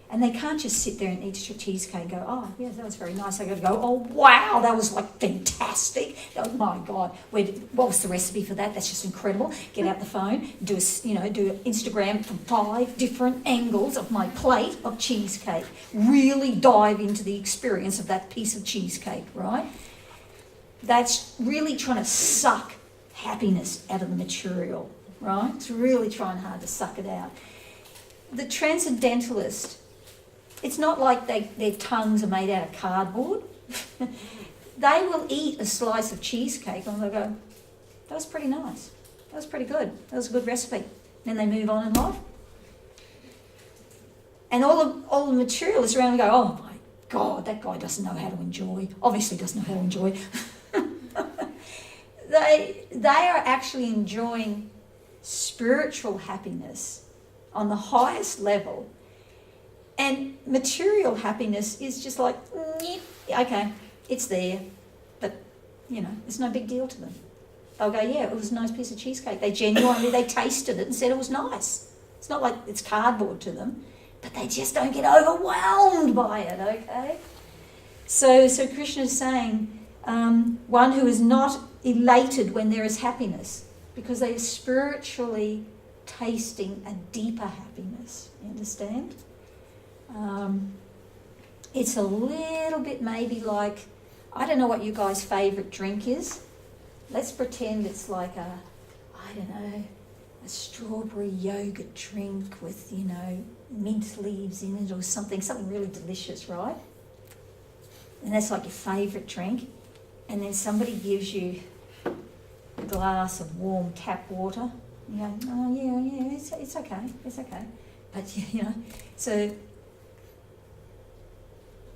S1: and they can't just sit there and eat a cheesecake and go, "Oh, yeah, that was very nice." They got to go, "Oh, wow, that was fantastic. Oh my God, what was the recipe for that? That's just incredible." Get out the phone, do Instagram from 5 different angles of my plate of cheesecake. Really dive into the experience of that piece of cheesecake, right? That's really trying to suck happiness out of the material, right? It's really trying hard to suck it out. The transcendentalist, it's not like their tongues are made out of cardboard. They will eat a slice of cheesecake and they'll go, "That was pretty nice. That was pretty good. That was a good recipe." Then they move on in life. And all the materialists around go, "Oh my God, that guy doesn't know how to enjoy. Obviously doesn't know how to enjoy." They are actually enjoying spiritual happiness on the highest level And material happiness is just like, okay, it's there, but, it's no big deal to them. They'll go, yeah, it was a nice piece of cheesecake. They genuinely, they tasted it and said it was nice. It's not like it's cardboard to them, but they just don't get overwhelmed by it, okay? So Krishna is saying, one who is not elated when there is happiness, because they are spiritually tasting a deeper happiness, you understand? It's a little bit maybe like, I don't know what you guys' favourite drink is. Let's pretend it's like a strawberry yogurt drink with, mint leaves in it or something really delicious, right? And that's like your favourite drink. And then somebody gives you a glass of warm tap water. You go, oh yeah, it's okay. But, so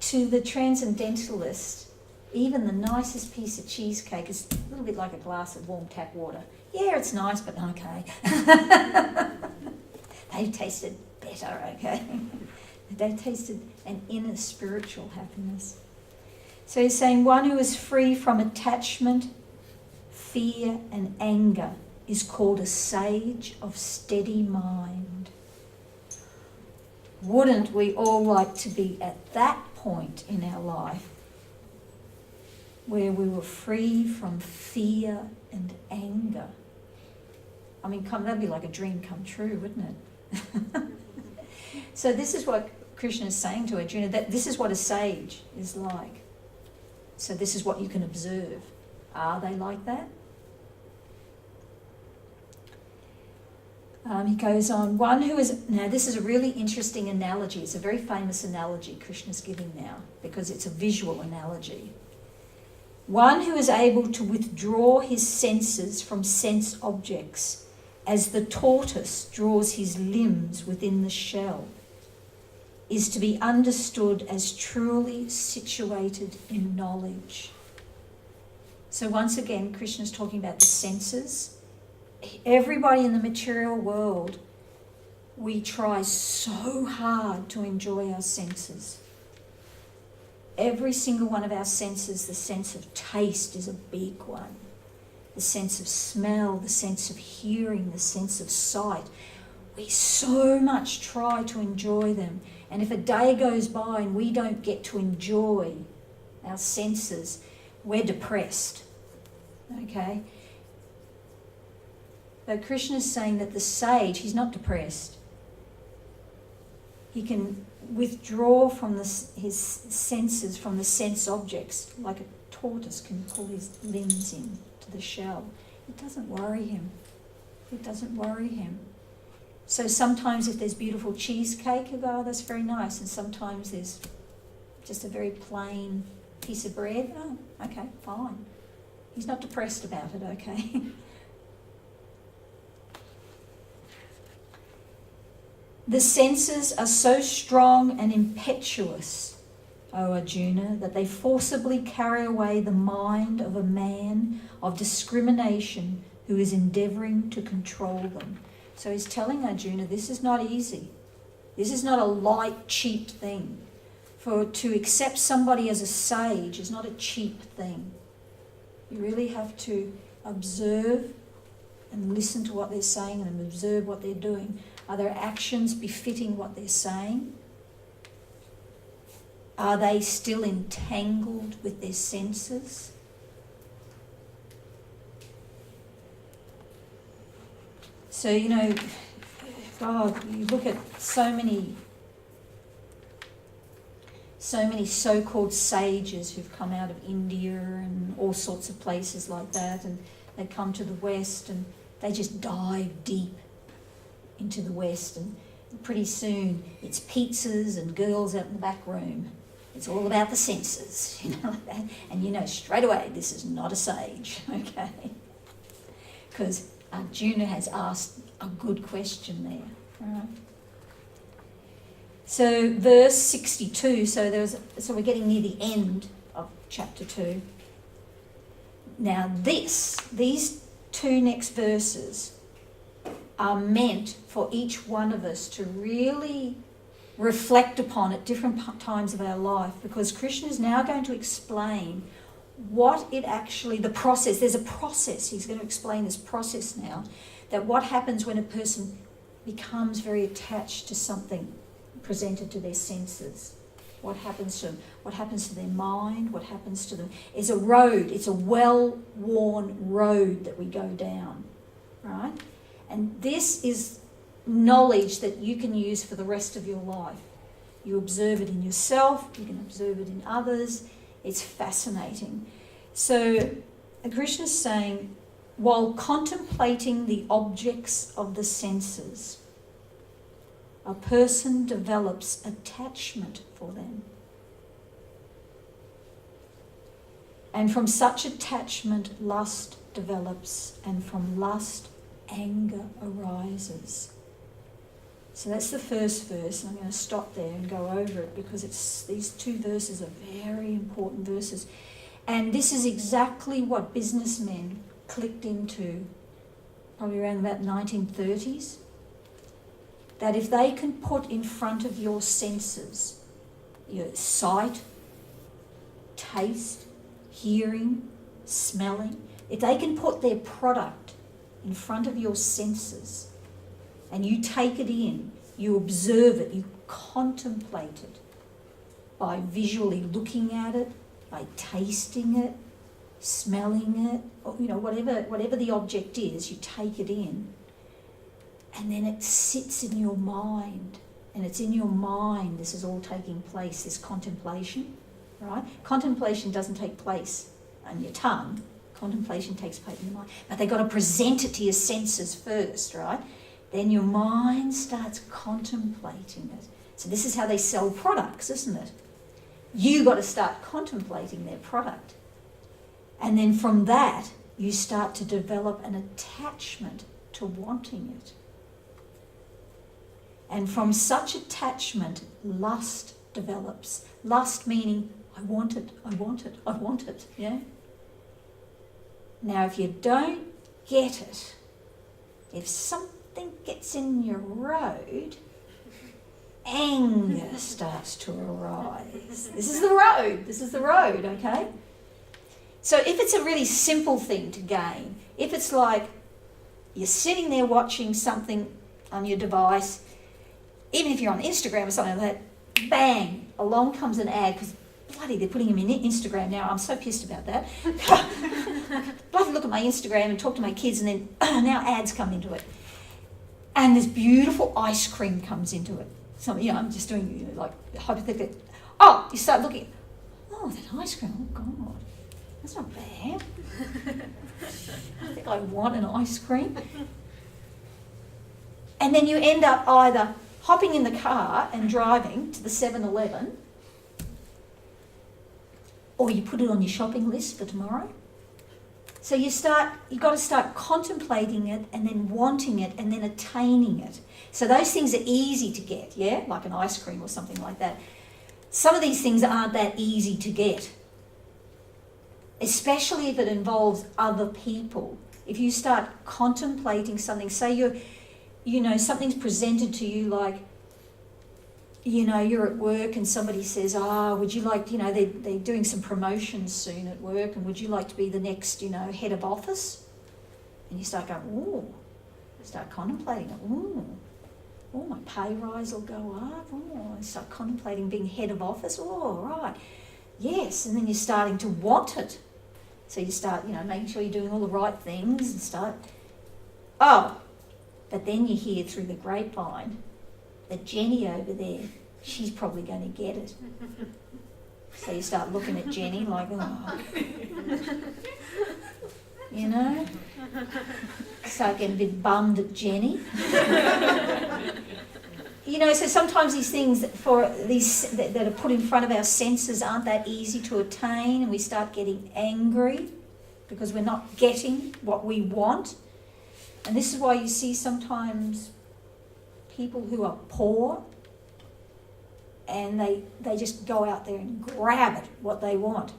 S1: to the transcendentalist, even the nicest piece of cheesecake is a little bit like a glass of warm tap water. Yeah, it's nice, but okay. They've tasted better, okay? They've tasted an inner spiritual happiness. So he's saying one who is free from attachment, fear and anger is called a sage of steady mind. Wouldn't we all like to be at that point in our life where we were free from fear and anger? I mean, that'd be like a dream come true, wouldn't it? So this is what Krishna is saying to Arjuna, that this is what a sage is like. So this is what you can observe. Are they like that? He goes on, now this is a really interesting analogy. It's a very famous analogy Krishna's giving now because it's a visual analogy. One who is able to withdraw his senses from sense objects as the tortoise draws his limbs within the shell is to be understood as truly situated in knowledge. So once again, Krishna's talking about the senses. Everybody in the material world, we try so hard to enjoy our senses. Every single one of our senses, the sense of taste is a big one. The sense of smell, the sense of hearing, the sense of sight. We so much try to enjoy them. And if a day goes by and we don't get to enjoy our senses, we're depressed. Okay? But Krishna is saying that the sage, he's not depressed. He can withdraw from his senses from the sense objects, like a tortoise can pull his limbs in to the shell. It doesn't worry him. It doesn't worry him. So sometimes if there's beautiful cheesecake, you go, oh, that's very nice. And sometimes there's just a very plain piece of bread. Oh, okay, fine. He's not depressed about it, okay? The senses are so strong and impetuous, O Arjuna, that they forcibly carry away the mind of a man of discrimination who is endeavouring to control them. So he's telling Arjuna, this is not easy. This is not a light, cheap thing. To accept somebody as a sage is not a cheap thing. You really have to observe and listen to what they're saying and observe what they're doing. Are their actions befitting what they're saying? Are they still entangled with their senses? So, God, you look at so many so-called sages who've come out of India and all sorts of places like that, and they come to the West and they just dive deep into the West, and pretty soon it's pizzas and girls out in the back room. It's all about the senses, and straight away this is not a sage, okay? Because Arjuna has asked a good question there, right? So verse 62, so we're getting near the end of chapter 2. Now these two next verses are meant for each one of us to really reflect upon at different times of our life, because Krishna is now going to explain what it actually, the process, there's a process, he's going to explain this process now, that what happens when a person becomes very attached to something presented to their senses. What happens to them? What happens to their mind? What happens to them? It's a road, it's a well-worn road that we go down, right? And this is knowledge that you can use for the rest of your life. You observe it in yourself, you can observe it in others. It's fascinating. So Krishna's saying, while contemplating the objects of the senses, a person develops attachment for them. And from such attachment, lust develops, and from lust, anger arises. So that's the first verse, and I'm going to stop there and go over it, because these two verses are very important verses. And this is exactly what businessmen clicked into probably around about 1930s. That if they can put in front of your senses, your sight, taste, hearing, smelling, if they can put their product in front of your senses and you take it in, you observe it, you contemplate it by visually looking at it, by tasting it, smelling it, or, whatever the object is, you take it in. And then it sits in your mind, and it's in your mind this is all taking place, this contemplation, right? Contemplation doesn't take place on your tongue, contemplation takes place in your mind. But they've got to present it to your senses first, right? Then your mind starts contemplating it. So this is how they sell products, isn't it? You got to start contemplating their product. And then from that, you start to develop an attachment to wanting it. And from such attachment, lust develops. Lust meaning, I want it, I want it, I want it, yeah? Now, if you don't get it, if something gets in your road, anger starts to arise. This is the road, okay? So if it's a really simple thing to gain, if it's like you're sitting there watching something on your device, even if you're on Instagram or something like that, bang, along comes an ad, because bloody, they're putting them in Instagram now. I'm so pissed about that. Bloody look at my Instagram and talk to my kids, and then now ads come into it. And this beautiful ice cream comes into it. So, I'm just doing, like, hypothetically. Oh, you start looking. Oh, that ice cream, oh, God. That's not bad. I think I want an ice cream. And then you end up either hopping in the car and driving to the 7-Eleven, or you put it on your shopping list for tomorrow. So you've got to start contemplating it, and then wanting it, and then attaining it. So those things are easy to get, yeah? Like an ice cream or something like that. Some of these things aren't that easy to get, especially if it involves other people. If you start contemplating something, say something's presented to you, like, you're at work and somebody says, would you like, they're doing some promotions soon at work, and would you like to be the next, head of office? And you start going, ooh, start contemplating it, ooh, my pay rise will go up, I start contemplating being head of office, right, yes, and then you're starting to want it. So you start, making sure you're doing all the right things and start, but then you hear through the grapevine that Jenny over there, she's probably going to get it. So you start looking at Jenny like, start getting a bit bummed at Jenny. So sometimes these things that are put in front of our senses aren't that easy to attain, and we start getting angry because we're not getting what we want. And this is why you see sometimes people who are poor, and they just go out there and grab it, what they want,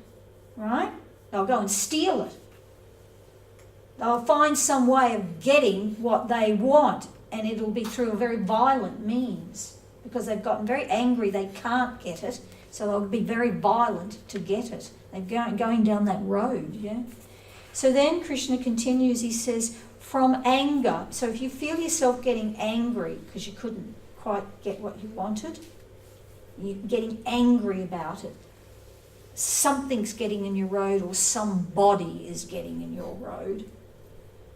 S1: right? They'll go and steal it. They'll find some way of getting what they want, and it'll be through a very violent means. because they've gotten very angry they can't get it, so they'll be very violent to get it. They're going down that road, yeah? So then Krishna continues, he says, from anger. So if you feel yourself getting angry because you couldn't quite get what you wanted, you're getting angry about it, something's getting in your road or somebody is getting in your road.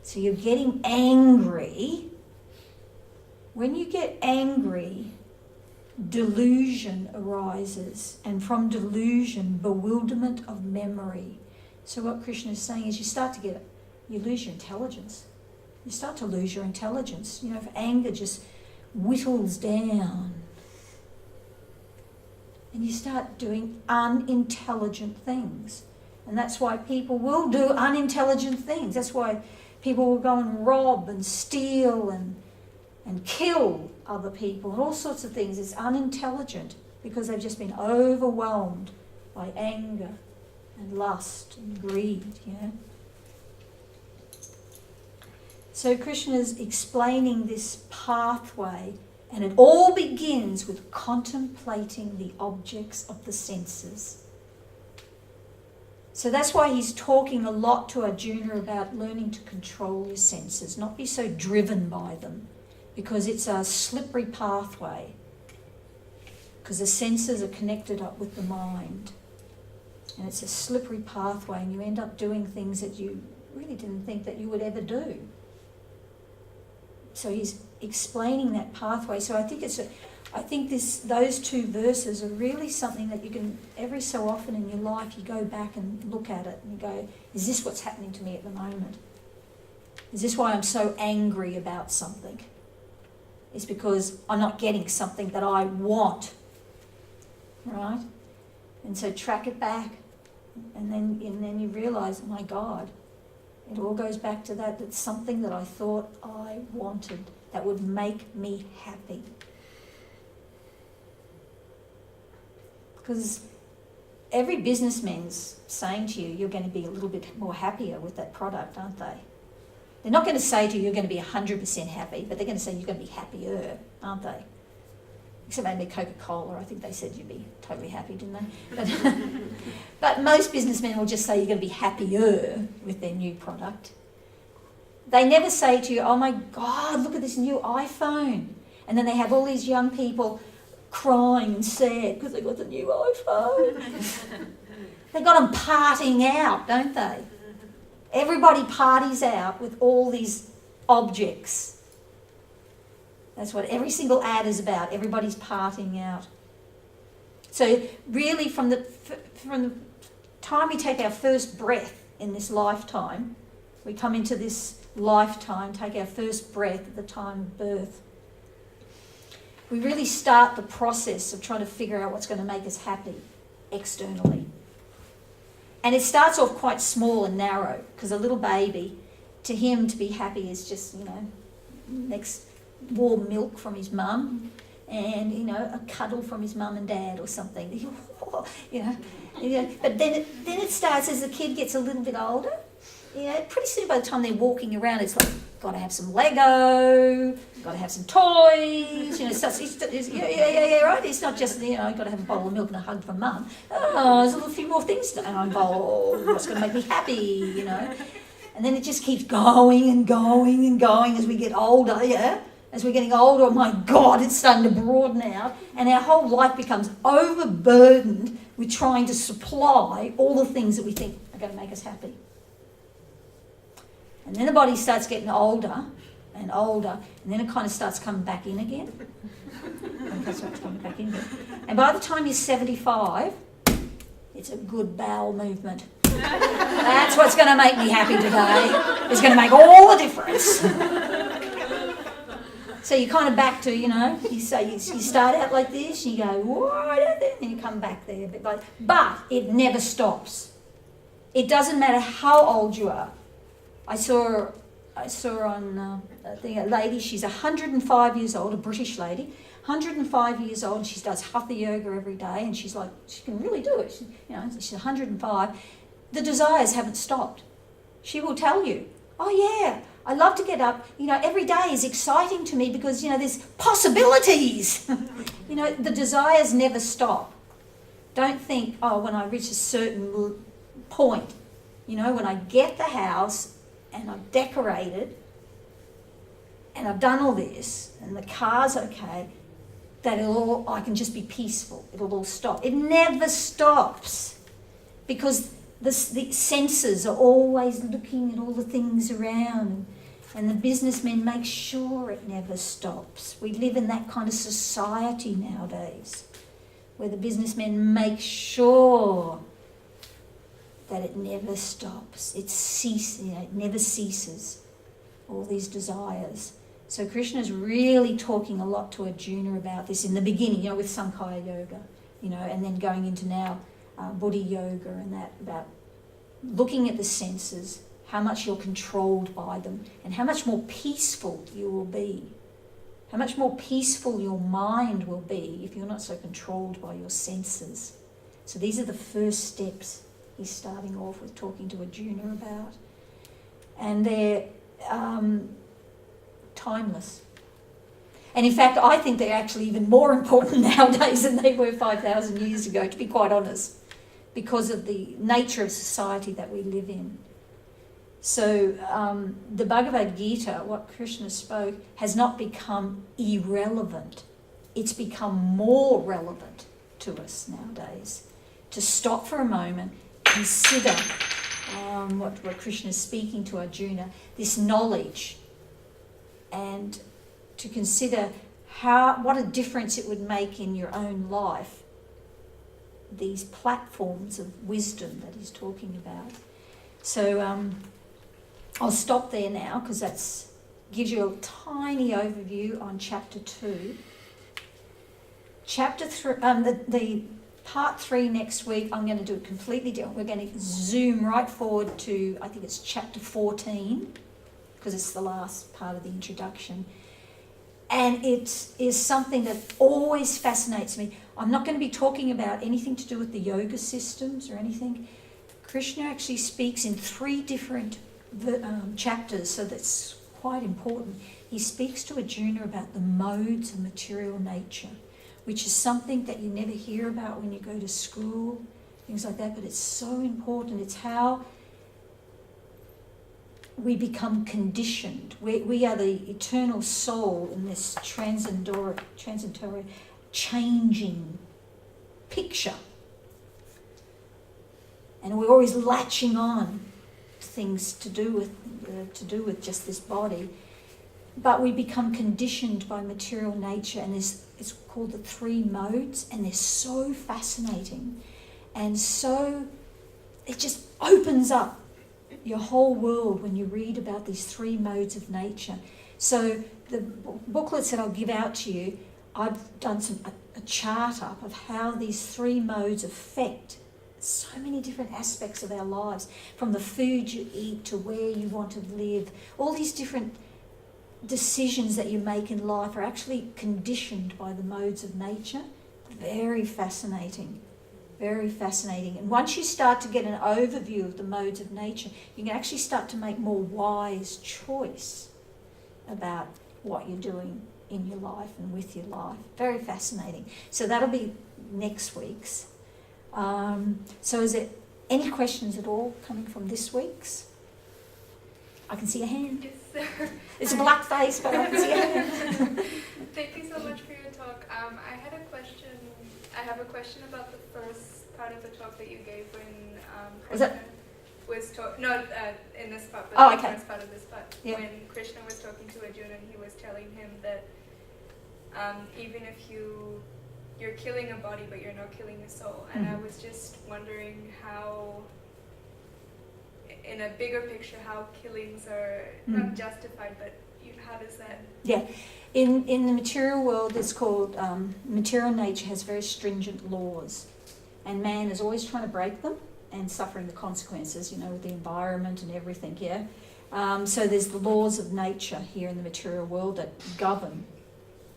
S1: So you're getting angry. When you get angry, delusion arises, and from delusion, bewilderment of memory. So what Krishna is saying is you lose your intelligence. You start to lose your intelligence. You know, if anger just whittles down, and you start doing unintelligent things. And that's why people will do unintelligent things. That's why people will go and rob and steal and kill other people and all sorts of things. It's unintelligent because they've just been overwhelmed by anger and lust and greed, yeah? So Krishna is explaining this pathway, and it all begins with contemplating the objects of the senses. So that's why he's talking a lot to Arjuna about learning to control your senses, not be so driven by them, because it's a slippery pathway, because the senses are connected up with the mind. And it's a slippery pathway, and you end up doing things that you really didn't think that you would ever do. So he's explaining that pathway. So I think those two verses are really something that you can, every so often in your life, you go back and look at it and you go, is this what's happening to me at the moment? Is this why I'm so angry about something? It's because I'm not getting something that I want, right? And so track it back, and then you realise, oh my God, it all goes back to that. It's something that I thought I wanted that would make me happy. Because every businessman's saying to you, you're going to be a little bit more happier with that product, aren't they? They're not going to say to you, you're going to be 100% happy, but they're going to say you're going to be happier, aren't they? Except maybe Coca-Cola, I think they said you'd be totally happy, didn't they? But most businessmen will just say you're going to be happier with their new product. They never say to you, oh my God, look at this new iPhone. And then they have all these young people crying and sad because they got the new iPhone. They got them partying out, don't they? Everybody parties out with all these objects. That's what every single ad is about. Everybody's partying out. So really from the time we take our first breath in this lifetime, we come into this lifetime, take our first breath at the time of birth, we really start the process of trying to figure out what's going to make us happy externally. And it starts off quite small and narrow, because a little baby, to him to be happy is just, next warm milk from his mum and, a cuddle from his mum and dad or something. But then it starts as the kid gets a little bit older. Pretty soon by the time they're walking around, it's like, got to have some Lego, got to have some toys, right? It's not just, got to have a bowl of milk and a hug from mum. Oh, there's a few more things to involve. What's going to make me happy, And then it just keeps going and going and going as we get older, yeah? As we're getting older, oh my God, it's starting to broaden out. And our whole life becomes overburdened with trying to supply all the things that we think are going to make us happy. And then the body starts getting older and older, and then it kind of starts coming back in again. And by the time you're 75, it's a good bowel movement. That's what's going to make me happy today. It's going to make all the difference. So you kind of back to, you start out like this, you go right out there, and you come back there. But it never stops. It doesn't matter how old you are. I saw on a lady, she's 105 years old, a British lady, 105 years old, and she does hatha yoga every day, and she's like, she can really do it. She's 105. The desires haven't stopped. She will tell you, oh yeah, I love to get up. Every day is exciting to me because, there's possibilities. The desires never stop. Don't think, when I reach a certain point, when I get the house and I've decorated and I've done all this and the car's okay, that I can just be peaceful. It'll all stop. It never stops because the senses are always looking at all the things around, and the businessmen make sure it never stops. We live in that kind of society nowadays where the businessmen make sure that it never stops. It never ceases, all these desires. So Krishna's really talking a lot to Arjuna about this in the beginning, with Sankhya Yoga, and then going into now Buddha Yoga and that, about looking at the senses, how much you're controlled by them, and how much more peaceful you will be. How much more peaceful your mind will be if you're not so controlled by your senses. So these are the first steps he's starting off with talking to Arjuna about. And they're timeless. And in fact, I think they're actually even more important nowadays than they were 5,000 years ago, to be quite honest, because of the nature of society that we live in. So the Bhagavad Gita, what Krishna spoke, has not become irrelevant. It's become more relevant to us nowadays. To stop for a moment, consider what Krishna is speaking to Arjuna, this knowledge, and to consider what a difference it would make in your own life, these platforms of wisdom that he's talking about. So I'll stop there now because that gives you a tiny overview on chapter 2. Chapter 3, the part 3 next week, I'm going to do it completely different. We're going to zoom right forward to, I think it's chapter 14, because it's the last part of the introduction. And it is something that always fascinates me. I'm not going to be talking about anything to do with the yoga systems or anything. Krishna actually speaks in 3 different chapters, so that's quite important. He speaks to Arjuna about the modes of material nature, which is something that you never hear about when you go to school, things like that, but it's so important. It's how we become conditioned. We are the eternal soul in this transitory changing picture. And we're always latching on to things to do with just this body. But we become conditioned by material nature, and it's called the 3 modes, and they're so fascinating. And so it just opens up your whole world when you read about these 3 modes of nature. So the booklets that I'll give out to you, I've done a chart up of how these 3 modes affect so many different aspects of our lives, from the food you eat to where you want to live. All these different decisions that you make in life are actually conditioned by the modes of nature. Very fascinating. Very fascinating. And once you start to get an overview of the modes of nature, you can actually start to make more wise choice about what you're doing in your life and with your life. Very fascinating. So that'll be next week's. So is there any questions at all coming from this week's? I can see a hand.
S2: Yes, sir.
S1: It's a black face, but I can see a hand.
S2: Thank you so much for your talk. I have a question about the first part of the talk that you gave when Krishna was talking. No, in this part, but the first part of this part. Yeah. When Krishna was talking to Arjuna, and he was telling him that even if you're killing a body, but you're not killing a soul. And I was just wondering how, in a bigger picture, how killings are not justified, but how does that...
S1: Yeah. In the material world, it's called, material nature has very stringent laws, and man is always trying to break them and suffering the consequences, with the environment and everything, yeah? So there's the laws of nature here in the material world that govern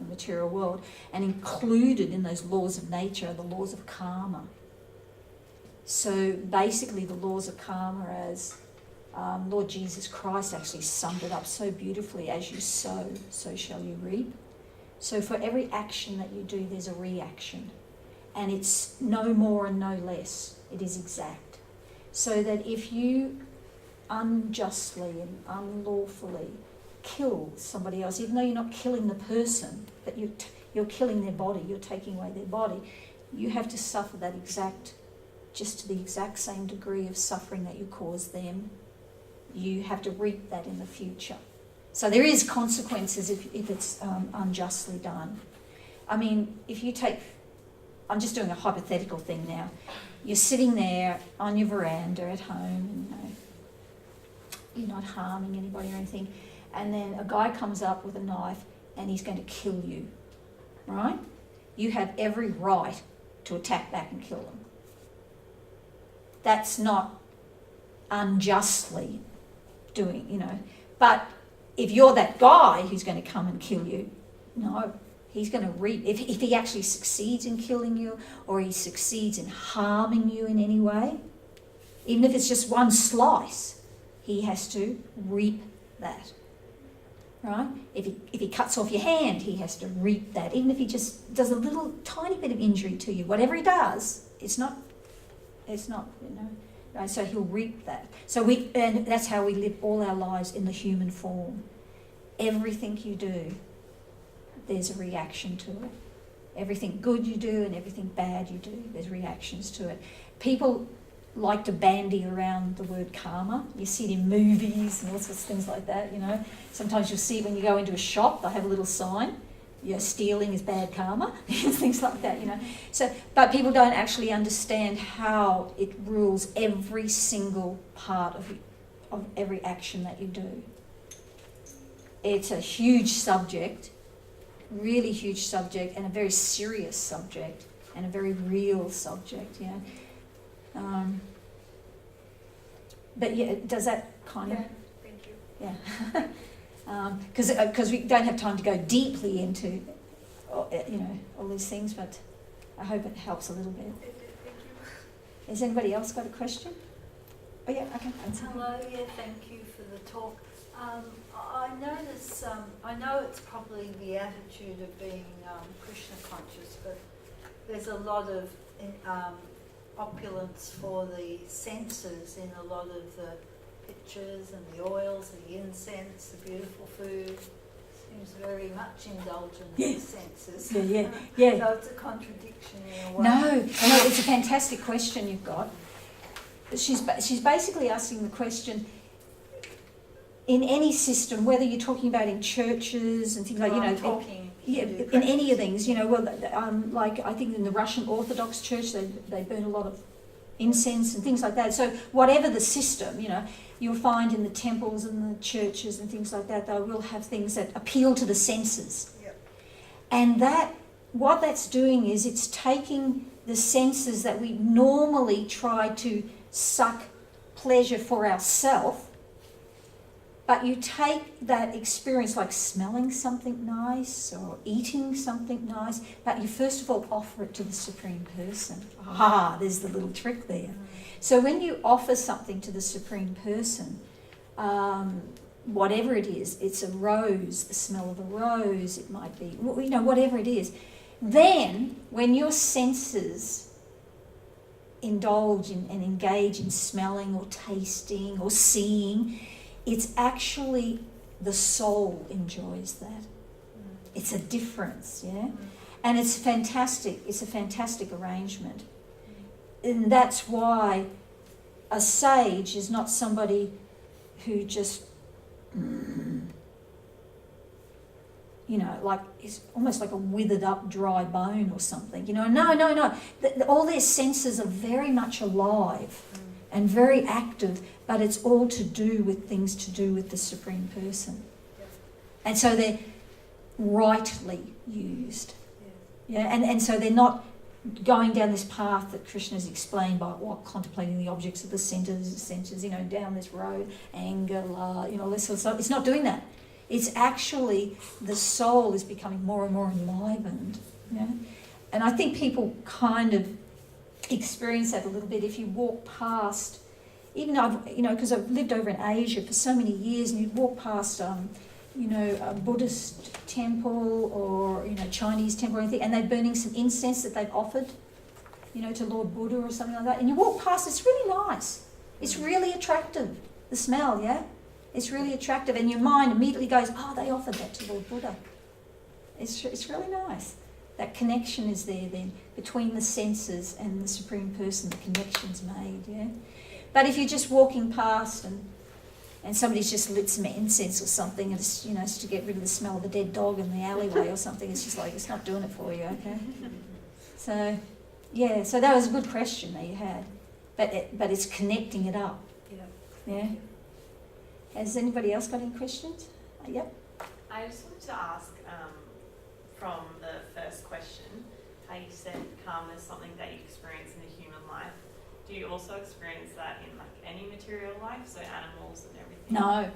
S1: the material world, and included in those laws of nature are the laws of karma. So basically the laws of karma as Lord Jesus Christ actually summed it up so beautifully: as you sow, so shall you reap. So for every action that you do, there's a reaction. And it's no more and no less. It is exact. So that if you unjustly and unlawfully kill somebody else, even though you're not killing the person, but you're killing their body, you're taking away their body, you have to suffer that just to the exact same degree of suffering that you caused them. You have to reap that in the future. So there is consequences if it's unjustly done. I mean, if you take, I'm just doing a hypothetical thing now. You're sitting there on your veranda at home, and you're not harming anybody or anything, and then a guy comes up with a knife and he's going to kill you, right? You have every right to attack back and kill them. That's not unjustly doing, But if you're that guy who's going to come and kill you, no, he's going to reap. If he actually succeeds in killing you, or he succeeds in harming you in any way, even if it's just one slice, he has to reap that, right? If he cuts off your hand, he has to reap that. Even if he just does a little tiny bit of injury to you, whatever he does, it's not, right? So he'll reap that. And that's how we live all our lives in the human form. Everything you do, there's a reaction to it. Everything good you do and everything bad you do, there's reactions to it. People like to bandy around the word karma. You see it in movies and all sorts of things like that, Sometimes you'll see it when you go into a shop, they have a little sign, stealing is bad karma, things like that, So, but people don't actually understand how it rules every single part of every action that you do. It's a huge subject, really huge subject, and a very serious subject, and a very real subject, But yeah, does that kind of...
S2: Thank you.
S1: Yeah. Because we don't have time to go deeply into, all these things, but I hope it helps a little bit.
S2: It did, thank you.
S1: Has anybody else got a question? Oh yeah, okay.
S3: Hello, thank you for the talk. I notice, I know it's probably the attitude of being Krishna conscious, but there's a lot of opulence for the senses in a lot of the pictures and the oils, the incense, the beautiful food. Seems very much indulgent in the senses.
S1: Yeah.
S3: So it's a contradiction in a way.
S1: No, it's a fantastic question you've got. She's basically asking the question, in any system, whether you're talking about in churches and things like, in any of things, like I think in the Russian Orthodox Church, they burn a lot of incense and things like that. So whatever the system, you'll find in the temples and the churches and things like that, they will have things that appeal to the senses.
S3: Yep.
S1: And what that's doing is it's taking the senses that we normally try to suck pleasure for ourselves, but you take that experience like smelling something nice or eating something nice, but you first of all offer it to the Supreme Person. There's the little trick there. So when you offer something to the Supreme Person, whatever it is, it's a rose, the smell of a rose, it might be, whatever it is. Then when your senses indulge in and engage in smelling or tasting or seeing, it's actually the soul enjoys that. It's a difference, and it's fantastic. It's a fantastic arrangement. And that's why a sage is not somebody who just, like is almost like a withered up dry bone or something. No. All their senses are very much alive and very active, but it's all to do with things to do with the Supreme Person. And so they're rightly used. And so they're not going down this path that Krishna has explained by contemplating the objects of the senses, down this road, anger, love, this sort of stuff. It's not doing that. It's actually the soul is becoming more and more enlivened. And I think people kind of experience that a little bit if you walk past even because I've lived over in Asia for so many years, and you'd walk past, a Buddhist temple or, Chinese temple or anything, and they're burning some incense that they've offered, to Lord Buddha or something like that. And you walk past, it's really nice. It's really attractive, the smell, yeah? It's really attractive, and your mind immediately goes, oh, they offered that to Lord Buddha. It's really nice. That connection is there then, between the senses and the Supreme Person, the connection's made, yeah? But if you're just walking past and somebody's just lit some incense or something, and it's, it's to get rid of the smell of the dead dog in the alleyway or something, it's just like, it's not doing it for you, okay? So, yeah, so that was a good question that you had. But it's connecting it up. Yeah. Has anybody else got any questions? Yep.
S4: I just wanted to ask, from the first question, how you said karma is something that you experience in the human life. Do you also experience that in any material life, so animals and everything?
S1: No.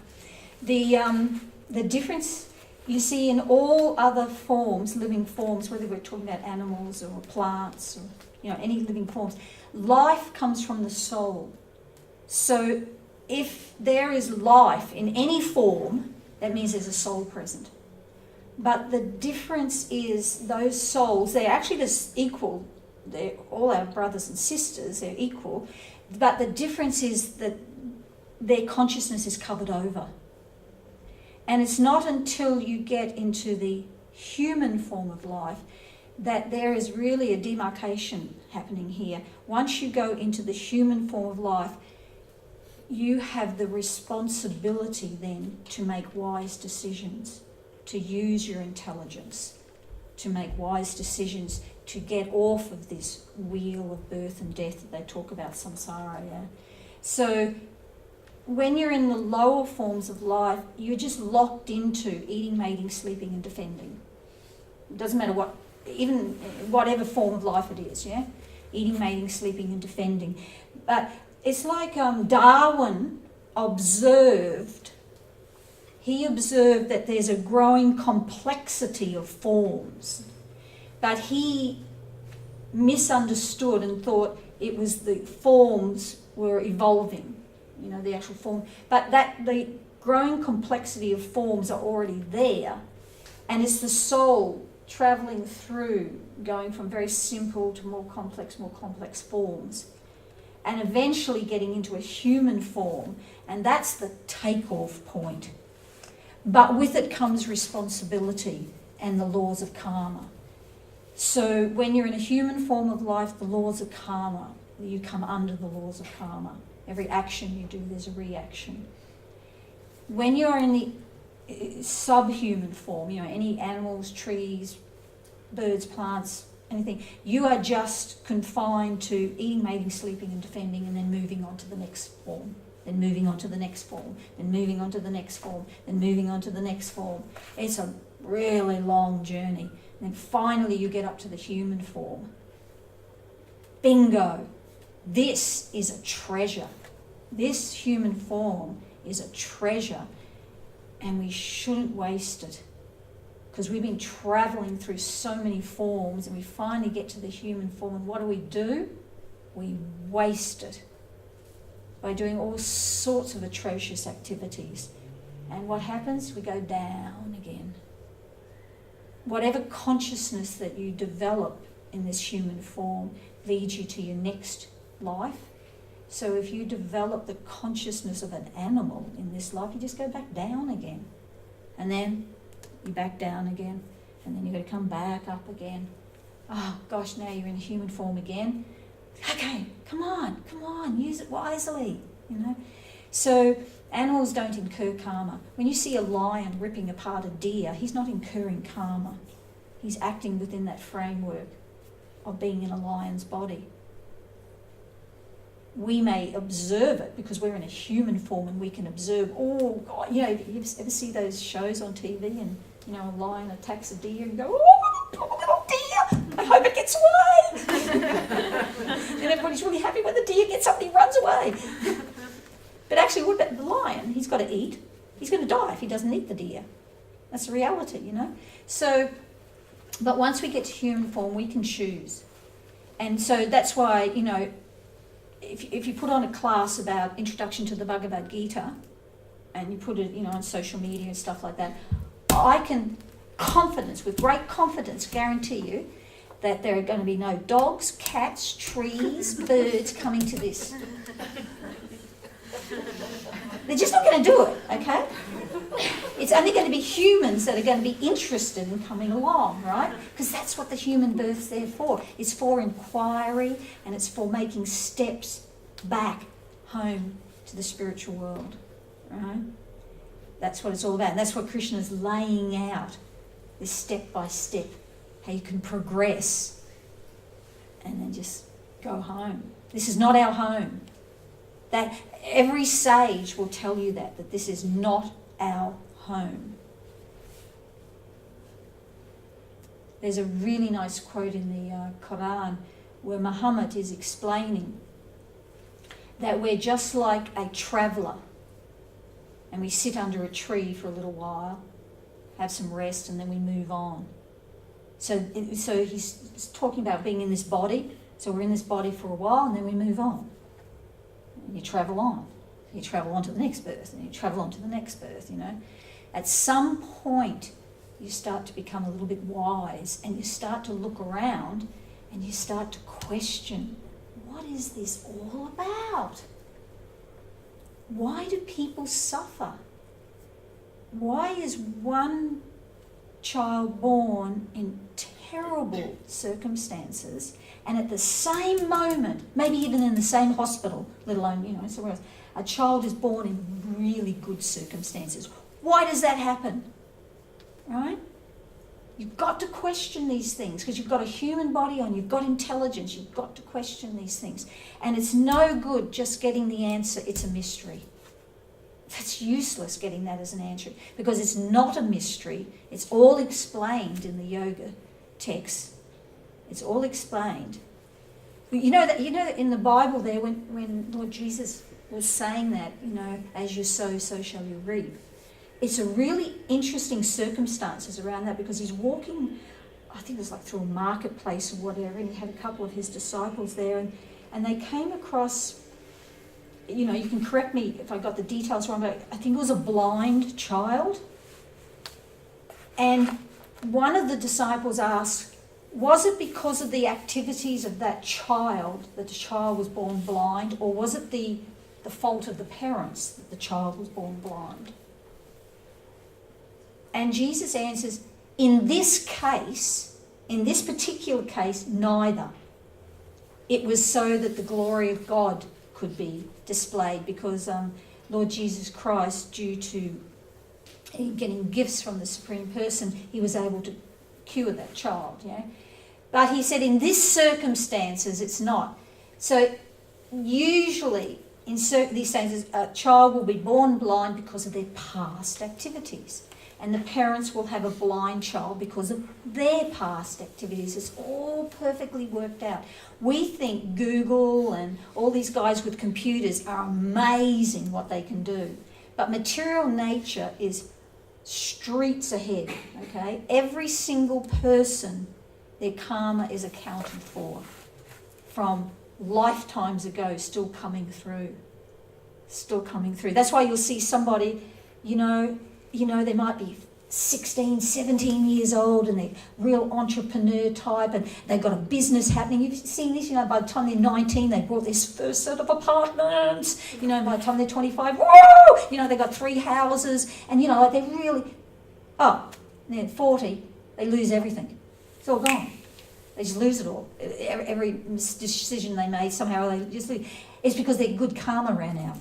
S1: The difference you see in all other forms, living forms, whether we're talking about animals or plants or any living forms, life comes from the soul. So if there is life in any form, that means there's a soul present. But the difference is those souls, they're actually just equal. They're all our brothers and sisters, they're equal. But the difference is that their consciousness is covered over. And it's not until you get into the human form of life that there is really a demarcation happening here. Once you go into the human form of life, you have the responsibility then to make wise decisions, to use your intelligence, to make wise decisions, to get off of this wheel of birth and death that they talk about, samsara, yeah? So when you're in the lower forms of life, you're just locked into eating, mating, sleeping and defending. It doesn't matter what, even whatever form of life it is, yeah? Eating, mating, sleeping and defending. But it's like Darwin observed. He observed that there's a growing complexity of forms, but he misunderstood and thought it was the forms were evolving, the actual form. But that the growing complexity of forms are already there, and it's the soul travelling through, going from very simple to more complex forms, and eventually getting into a human form, and that's the takeoff point. But with it comes responsibility and the laws of karma. So when you're in a human form of life, the laws of karma, you come under the laws of karma. Every action you do, there's a reaction. When you're in the subhuman form, any animals, trees, birds, plants, anything, you are just confined to eating, mating, sleeping and defending, and then moving on to the next form. Then moving on to the next form, then moving on to the next form, then moving on to the next form. It's a really long journey. And then finally you get up to the human form. Bingo! This is a treasure. This human form is a treasure, and we shouldn't waste it. Because we've been travelling through so many forms, and we finally get to the human form, and what do? We waste it by doing all sorts of atrocious activities. And what happens? We go down again. Whatever consciousness that you develop in this human form leads you to your next life. So if you develop the consciousness of an animal in this life, you just go back down again. And then you back down again. And then you've got to come back up again. Oh gosh, now you're in human form again. Okay, come on, use it wisely, So animals don't incur karma. When you see a lion ripping apart a deer, he's not incurring karma. He's acting within that framework of being in a lion's body. We may observe it because we're in a human form and we can observe, oh God, you ever see those shows on TV and, a lion attacks a deer and go, oh, poor little deer, I hope it gets away. And everybody's really happy when the deer gets up and he runs away. But actually, what about the lion? He's got to eat. He's going to die if he doesn't eat the deer. That's the reality, So, but once we get to human form, we can choose. And so that's why, if you put on a class about introduction to the Bhagavad Gita, and you put it, on social media and stuff like that, I can with great confidence, guarantee you that there are going to be no dogs, cats, trees, birds coming to this. They're just not going to do it, okay? It's only going to be humans that are going to be interested in coming along, right? Because that's what the human birth's there for. It's for inquiry, and it's for making steps back home to the spiritual world, right? That's what it's all about. And that's what Krishna's laying out, this step by step, how you can progress and then just go home. This is not our home. That every sage will tell you that this is not our home. There's a really nice quote in the Quran where Muhammad is explaining that we're just like a traveller, and we sit under a tree for a little while, have some rest, and then we move on. So he's talking about being in this body. So we're in this body for a while, and then we move on. And you travel on. You travel on to the next birth, and you travel on to the next birth, At some point, you start to become a little bit wise, and you start to look around, and you start to question, what is this all about? Why do people suffer? Why is one child born in terrible circumstances, and at the same moment, maybe even in the same hospital, let alone, somewhere else, a child is born in really good circumstances? Why does that happen? Right? You've got to question these things, because you've got a human body on, you've got intelligence, you've got to question these things. And it's no good just getting the answer, it's a mystery. That's useless, getting that as an answer, because it's not a mystery. It's all explained in the yoga texts. It's all explained. You know that in the Bible there, when Lord Jesus was saying that, as you sow, so shall you reap. It's a really interesting circumstances around that, because he's walking, I think it was like through a marketplace or whatever, and he had a couple of his disciples there, and they came across, you can correct me if I got the details wrong, but I think it was a blind child. And one of the disciples asked, was it because of the activities of that child that the child was born blind, or was it the fault of the parents that the child was born blind? And Jesus answers, in this particular case, neither. It was so that the glory of God could be displayed, because Lord Jesus Christ, due to getting gifts from the Supreme Person, he was able to cure that child. But he said in this circumstances it's not. So usually in these circumstances a child will be born blind because of their past activities, and the parents will have a blind child because of their past activities. It's all perfectly worked out. We think Google and all these guys with computers are amazing what they can do. But material nature is streets ahead, okay? Every single person, their karma is accounted for from lifetimes ago, still coming through. That's why you'll see somebody, they might be 16, 17 years old, and they're real entrepreneur type, and they've got a business happening. You've seen this, by the time they're 19, they bought this first set of apartments. By the time they're 25, whoa! They've got 3 houses, and they're really, they're 40, they lose everything. It's all gone. They just lose it all. Every decision they made, somehow they just lose. It's because their good karma ran out,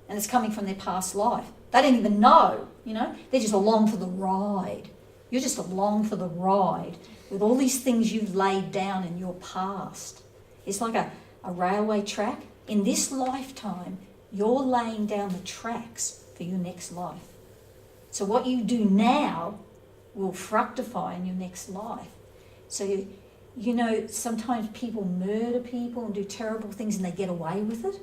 S1: and it's coming from their past life. They don't even know, They're just along for the ride. You're just along for the ride with all these things you've laid down in your past. It's like a railway track. In this lifetime, you're laying down the tracks for your next life. So what you do now will fructify in your next life. So, sometimes people murder people and do terrible things and they get away with it.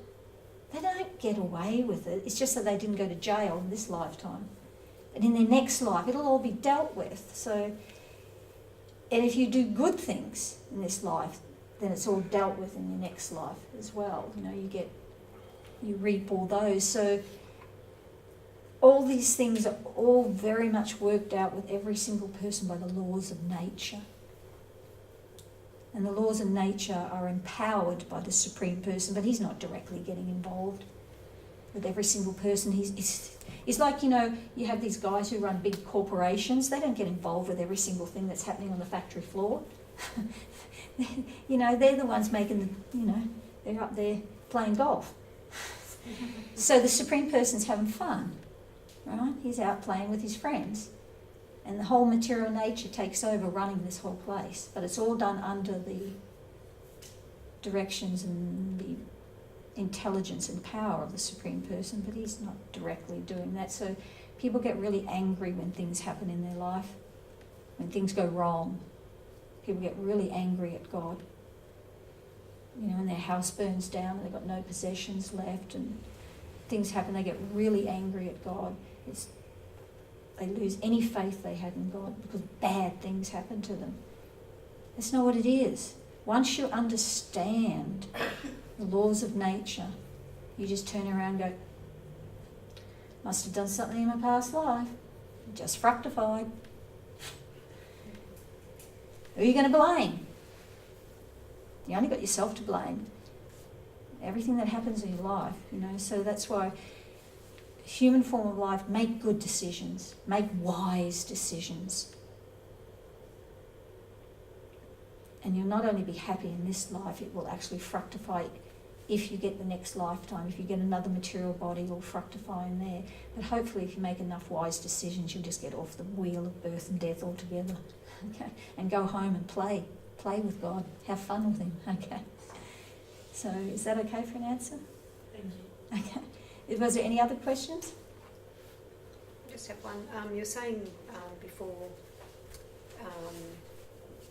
S1: They don't get away with it. It's just that they didn't go to jail in this lifetime. But in their next life, it'll all be dealt with. So, and if you do good things in this life, then it's all dealt with in your next life as well. You know, you reap all those. So all these things are all very much worked out with every single person by the laws of nature. And the laws of nature are empowered by the Supreme Person, but he's not directly getting involved with every single person. It's like, you know, you have these guys who run big corporations. They don't get involved with every single thing that's happening on the factory floor. You know, they're the ones making the, you know, they're up there playing golf. So the Supreme Person's having fun, right? He's out playing with his friends. And the whole material nature takes over running this whole place. But it's all done under the directions and the intelligence and power of the Supreme Person, but he's not directly doing that. So people get really angry when things happen in their life, when things go wrong. People get really angry at God. You know, when their house burns down and they've got no possessions left and things happen, they get really angry at God. They lose any faith they had in God because bad things happen to them. That's not what it is. Once you understand the laws of nature, you just turn around and go, must have done something in my past life. Just fructified. Who are you going to blame? You only got yourself to blame. Everything that happens in your life, you know, so that's why human form of life, make good decisions, make wise decisions. And you'll not only be happy in this life, it will actually fructify if you get the next lifetime. If you get another material body, it will fructify in there. But hopefully if you make enough wise decisions, you'll just get off the wheel of birth and death altogether. Okay? And go home and play with God, have fun with him. Okay? So is that okay for an answer?
S4: Thank you.
S1: Okay. Was there any other questions?
S5: I just have one. You're saying before,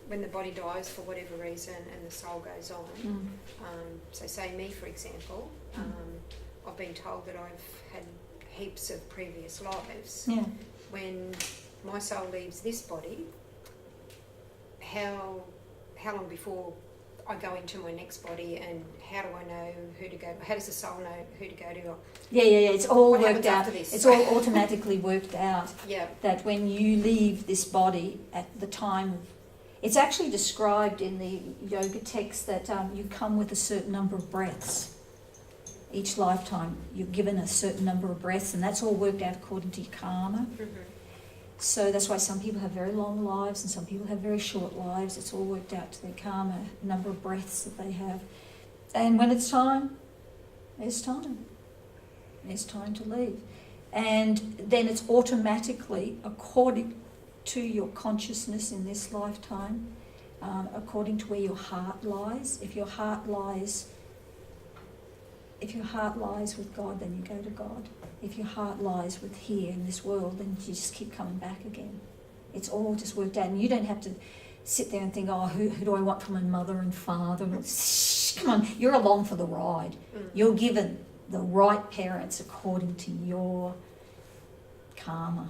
S5: when the body dies for whatever reason and the soul goes on, so say me for example, I've been told that I've had heaps of previous lives.
S1: Yeah.
S5: When my soul leaves this body, how long before I go into my next body, and how do I know who to go? How does the soul know who to go to?
S1: Yeah. It's all
S5: What
S1: worked
S5: happens
S1: out.
S5: after this?
S1: It's all automatically worked out.
S5: Yeah.
S1: That when you leave this body at the time, it's actually described in the yoga text that you come with a certain number of breaths. Each lifetime, you're given a certain number of breaths, and that's all worked out according to your karma.
S5: Mm-hmm.
S1: So that's why some people have very long lives and some people have very short lives. It's all worked out to their karma, number of breaths that they have. And when it's time, it's time. It's time to leave. And then it's automatically, according to your consciousness in this lifetime, according to where your heart lies. If your heart lies with God, then you go to God. If your heart lies with here in this world, then you just keep coming back again. It's all just worked out. And you don't have to sit there and think, oh, who do I want for my mother and father? Come on, you're along for the ride. You're given the right parents according to your karma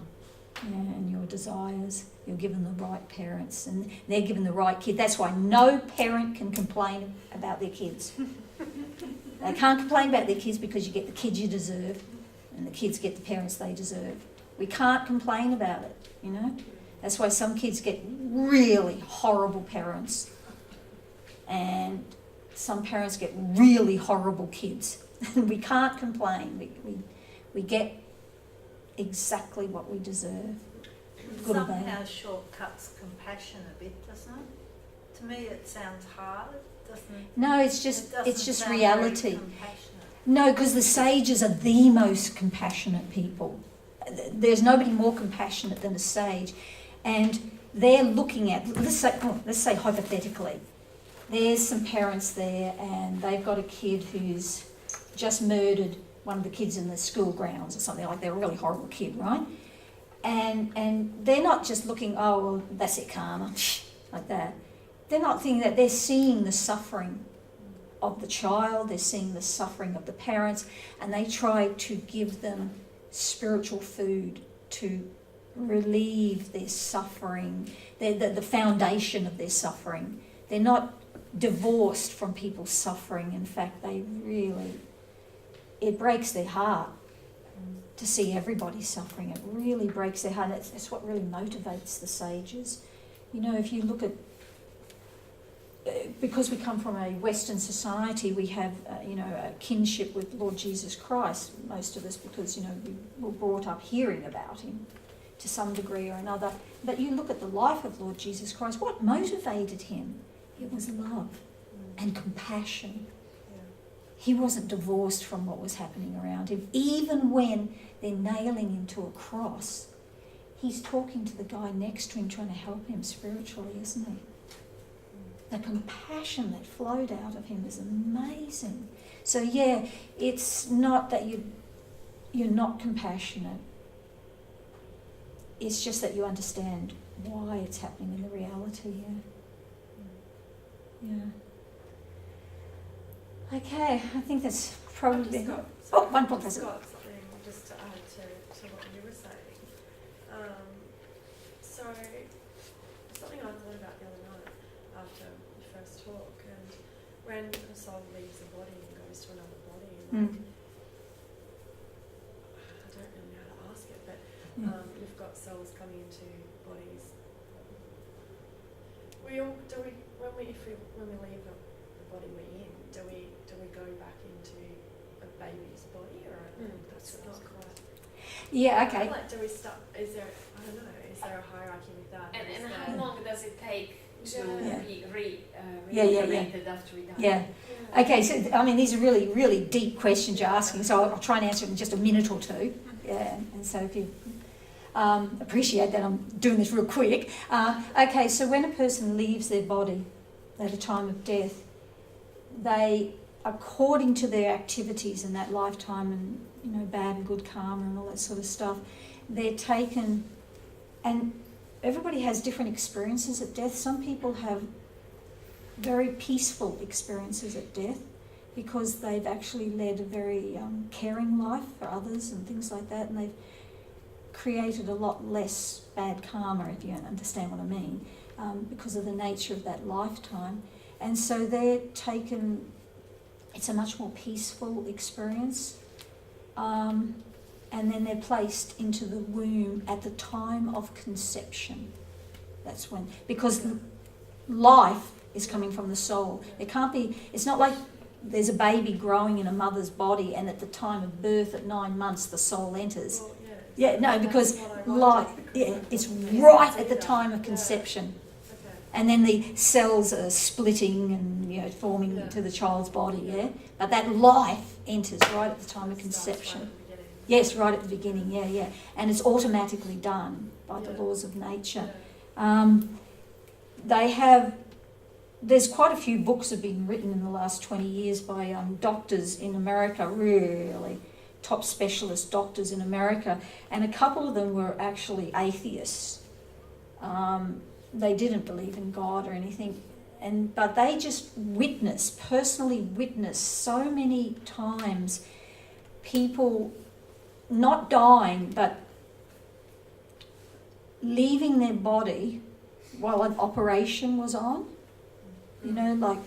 S1: and your desires. You're given the right parents and they're given the right kid. That's why no parent can complain about their kids. They can't complain about their kids because you get the kids you deserve and the kids get the parents they deserve. We can't complain about it, you know. That's why some kids get really horrible parents and some parents get really horrible kids. We can't complain. We get exactly what we deserve. Good or bad.
S3: Somehow shortcuts compassion a bit, doesn't it? To me it sounds hard, doesn't it?
S1: No, it's just
S3: sound
S1: reality.
S3: very compassionate.
S1: No, because the sages are the most compassionate people. There's nobody more compassionate than a sage. And they're looking at, let's say hypothetically, there's some parents there and they've got a kid who's just murdered one of the kids in the school grounds or something like that. They're a really horrible kid, right? And they're not just looking, oh, well, that's it, karma, like that. They're not thinking that. They're seeing the suffering of the child, they're seeing the suffering of the parents, and they try to give them spiritual food to relieve their suffering, the foundation of their suffering. They're not divorced from people's suffering. In fact, it breaks their heart to see everybody suffering. It really breaks their heart. That's what really motivates the sages. You know, if you look at, because we come from a Western society, we have, a kinship with Lord Jesus Christ, most of us, because, we were brought up hearing about him to some degree or another. But you look at the life of Lord Jesus Christ, what motivated him? It was love and compassion. He wasn't divorced from what was happening around him. Even when they're nailing him to a cross, he's talking to the guy next to him, trying to help him spiritually, isn't he? The compassion that flowed out of him is amazing. So yeah, it's not that you're not compassionate. It's just that you understand why it's happening in the reality. Yeah. Okay, I think that's probably... one professor.
S6: I've just got something just to add to what you were saying. So, something I thought about the other night after the first talk, and when a soul leaves a body and goes to another body, like, I don't really know how to ask it, but we've got souls coming into bodies. When we leave the body we're in, do we go back into a baby's body, or that's not quite?
S1: Yeah, okay.
S6: Like, do we start? Is there a hierarchy with that?
S7: And how long does it take to be reincarnated after we die?
S1: Yeah. Okay, so these are really, really deep questions you're asking, so I'll try and answer it in just a minute or two. Yeah, and so if you appreciate that I'm doing this real quick. Okay, so when a person leaves their body at a time of death, they, according to their activities in that lifetime and, bad and good karma and all that sort of stuff, they're taken, and everybody has different experiences at death. Some people have very peaceful experiences at death because they've actually led a very caring life for others and things like that, and they've created a lot less bad karma, if you understand what I mean, because of the nature of that lifetime. And so they're taken, it's a much more peaceful experience, and then they're placed into the womb at the time of conception. That's when, because life is coming from the soul. It can't be, it's not like there's a baby growing in a mother's body and at the time of birth at 9 months the soul enters.
S6: Well,
S1: Yeah, no, because life, it's right at the time of conception.
S6: Okay.
S1: And then the cells are splitting and, forming into the child's body, yeah? But that life enters right at the time of conception. Yes, right at the beginning, yeah. And it's automatically done by the laws of nature. There's quite a few books have been written in the last 20 years by doctors in America, really top specialist doctors in America, and a couple of them were actually atheists. They didn't believe in God or anything, but they just personally witnessed so many times people not dying but leaving their body while an operation was on, like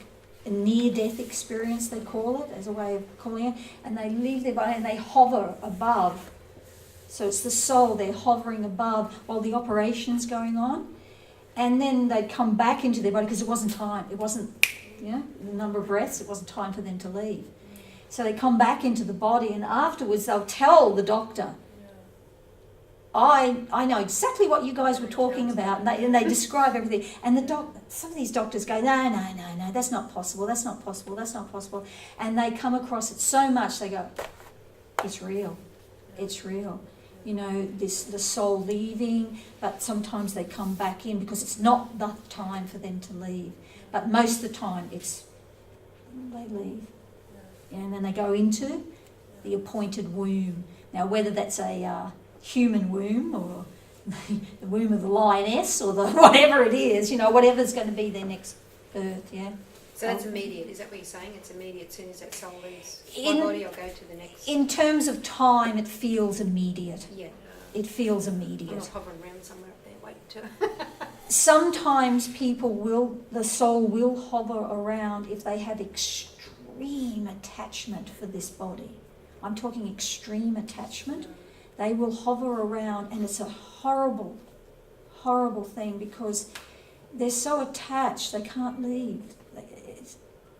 S1: a near-death experience, they call it, as a way of calling it, and they leave their body and they hover above. So it's the soul, they're hovering above while the operation's going on, and then they come back into their body because it wasn't time. It wasn't, the number of breaths, it wasn't time for them to leave. So they come back into the body, and afterwards they'll tell the doctor, I know exactly what you guys were talking about, and they describe everything. And some of these doctors go, no, that's not possible, and they come across it so much, they go, it's real. The soul leaving, but sometimes they come back in because it's not the time for them to leave. But most of the time, they leave, and then they go into the appointed womb. Now, whether that's a human womb or the womb of the lioness or the whatever it is, whatever's going to be their next birth, yeah.
S5: So that's immediate, is that what you're saying? It's immediate as soon as that soul leaves one body, I'll go to the next?
S1: In terms of time, it feels immediate.
S5: Yeah.
S1: It feels
S5: I'm
S1: immediate.
S5: not hovering around somewhere up there, wait to...
S1: sometimes the soul will hover around if they have extreme attachment for this body. I'm talking extreme attachment. They will hover around, and it's a horrible, horrible thing because they're so attached they can't leave,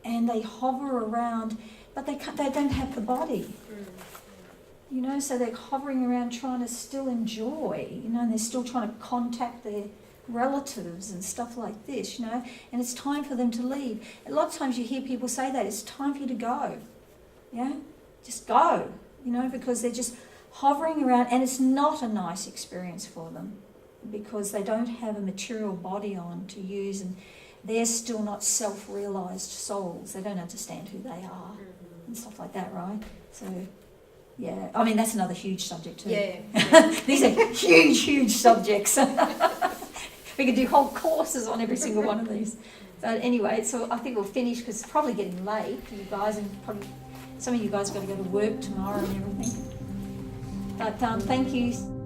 S1: and they hover around, but they don't have the body. You know, so they're hovering around trying to still enjoy, you know, and they're still trying to contact their relatives and stuff like this, you know, and it's time for them to leave. A lot of times you hear people say that, it's time for you to go, yeah, just go, you know, because they're just hovering around, and it's not a nice experience for them because they don't have a material body on to use, and they're still not self-realised souls. They don't understand who they are and stuff like that, right? So, yeah, I mean, that's another huge subject too.
S5: Yeah.
S1: These are huge, huge subjects. We could do whole courses on every single one of these. But anyway, so I think we'll finish because it's probably getting late for you guys, and probably some of you guys got to go to work tomorrow and everything. But thank you.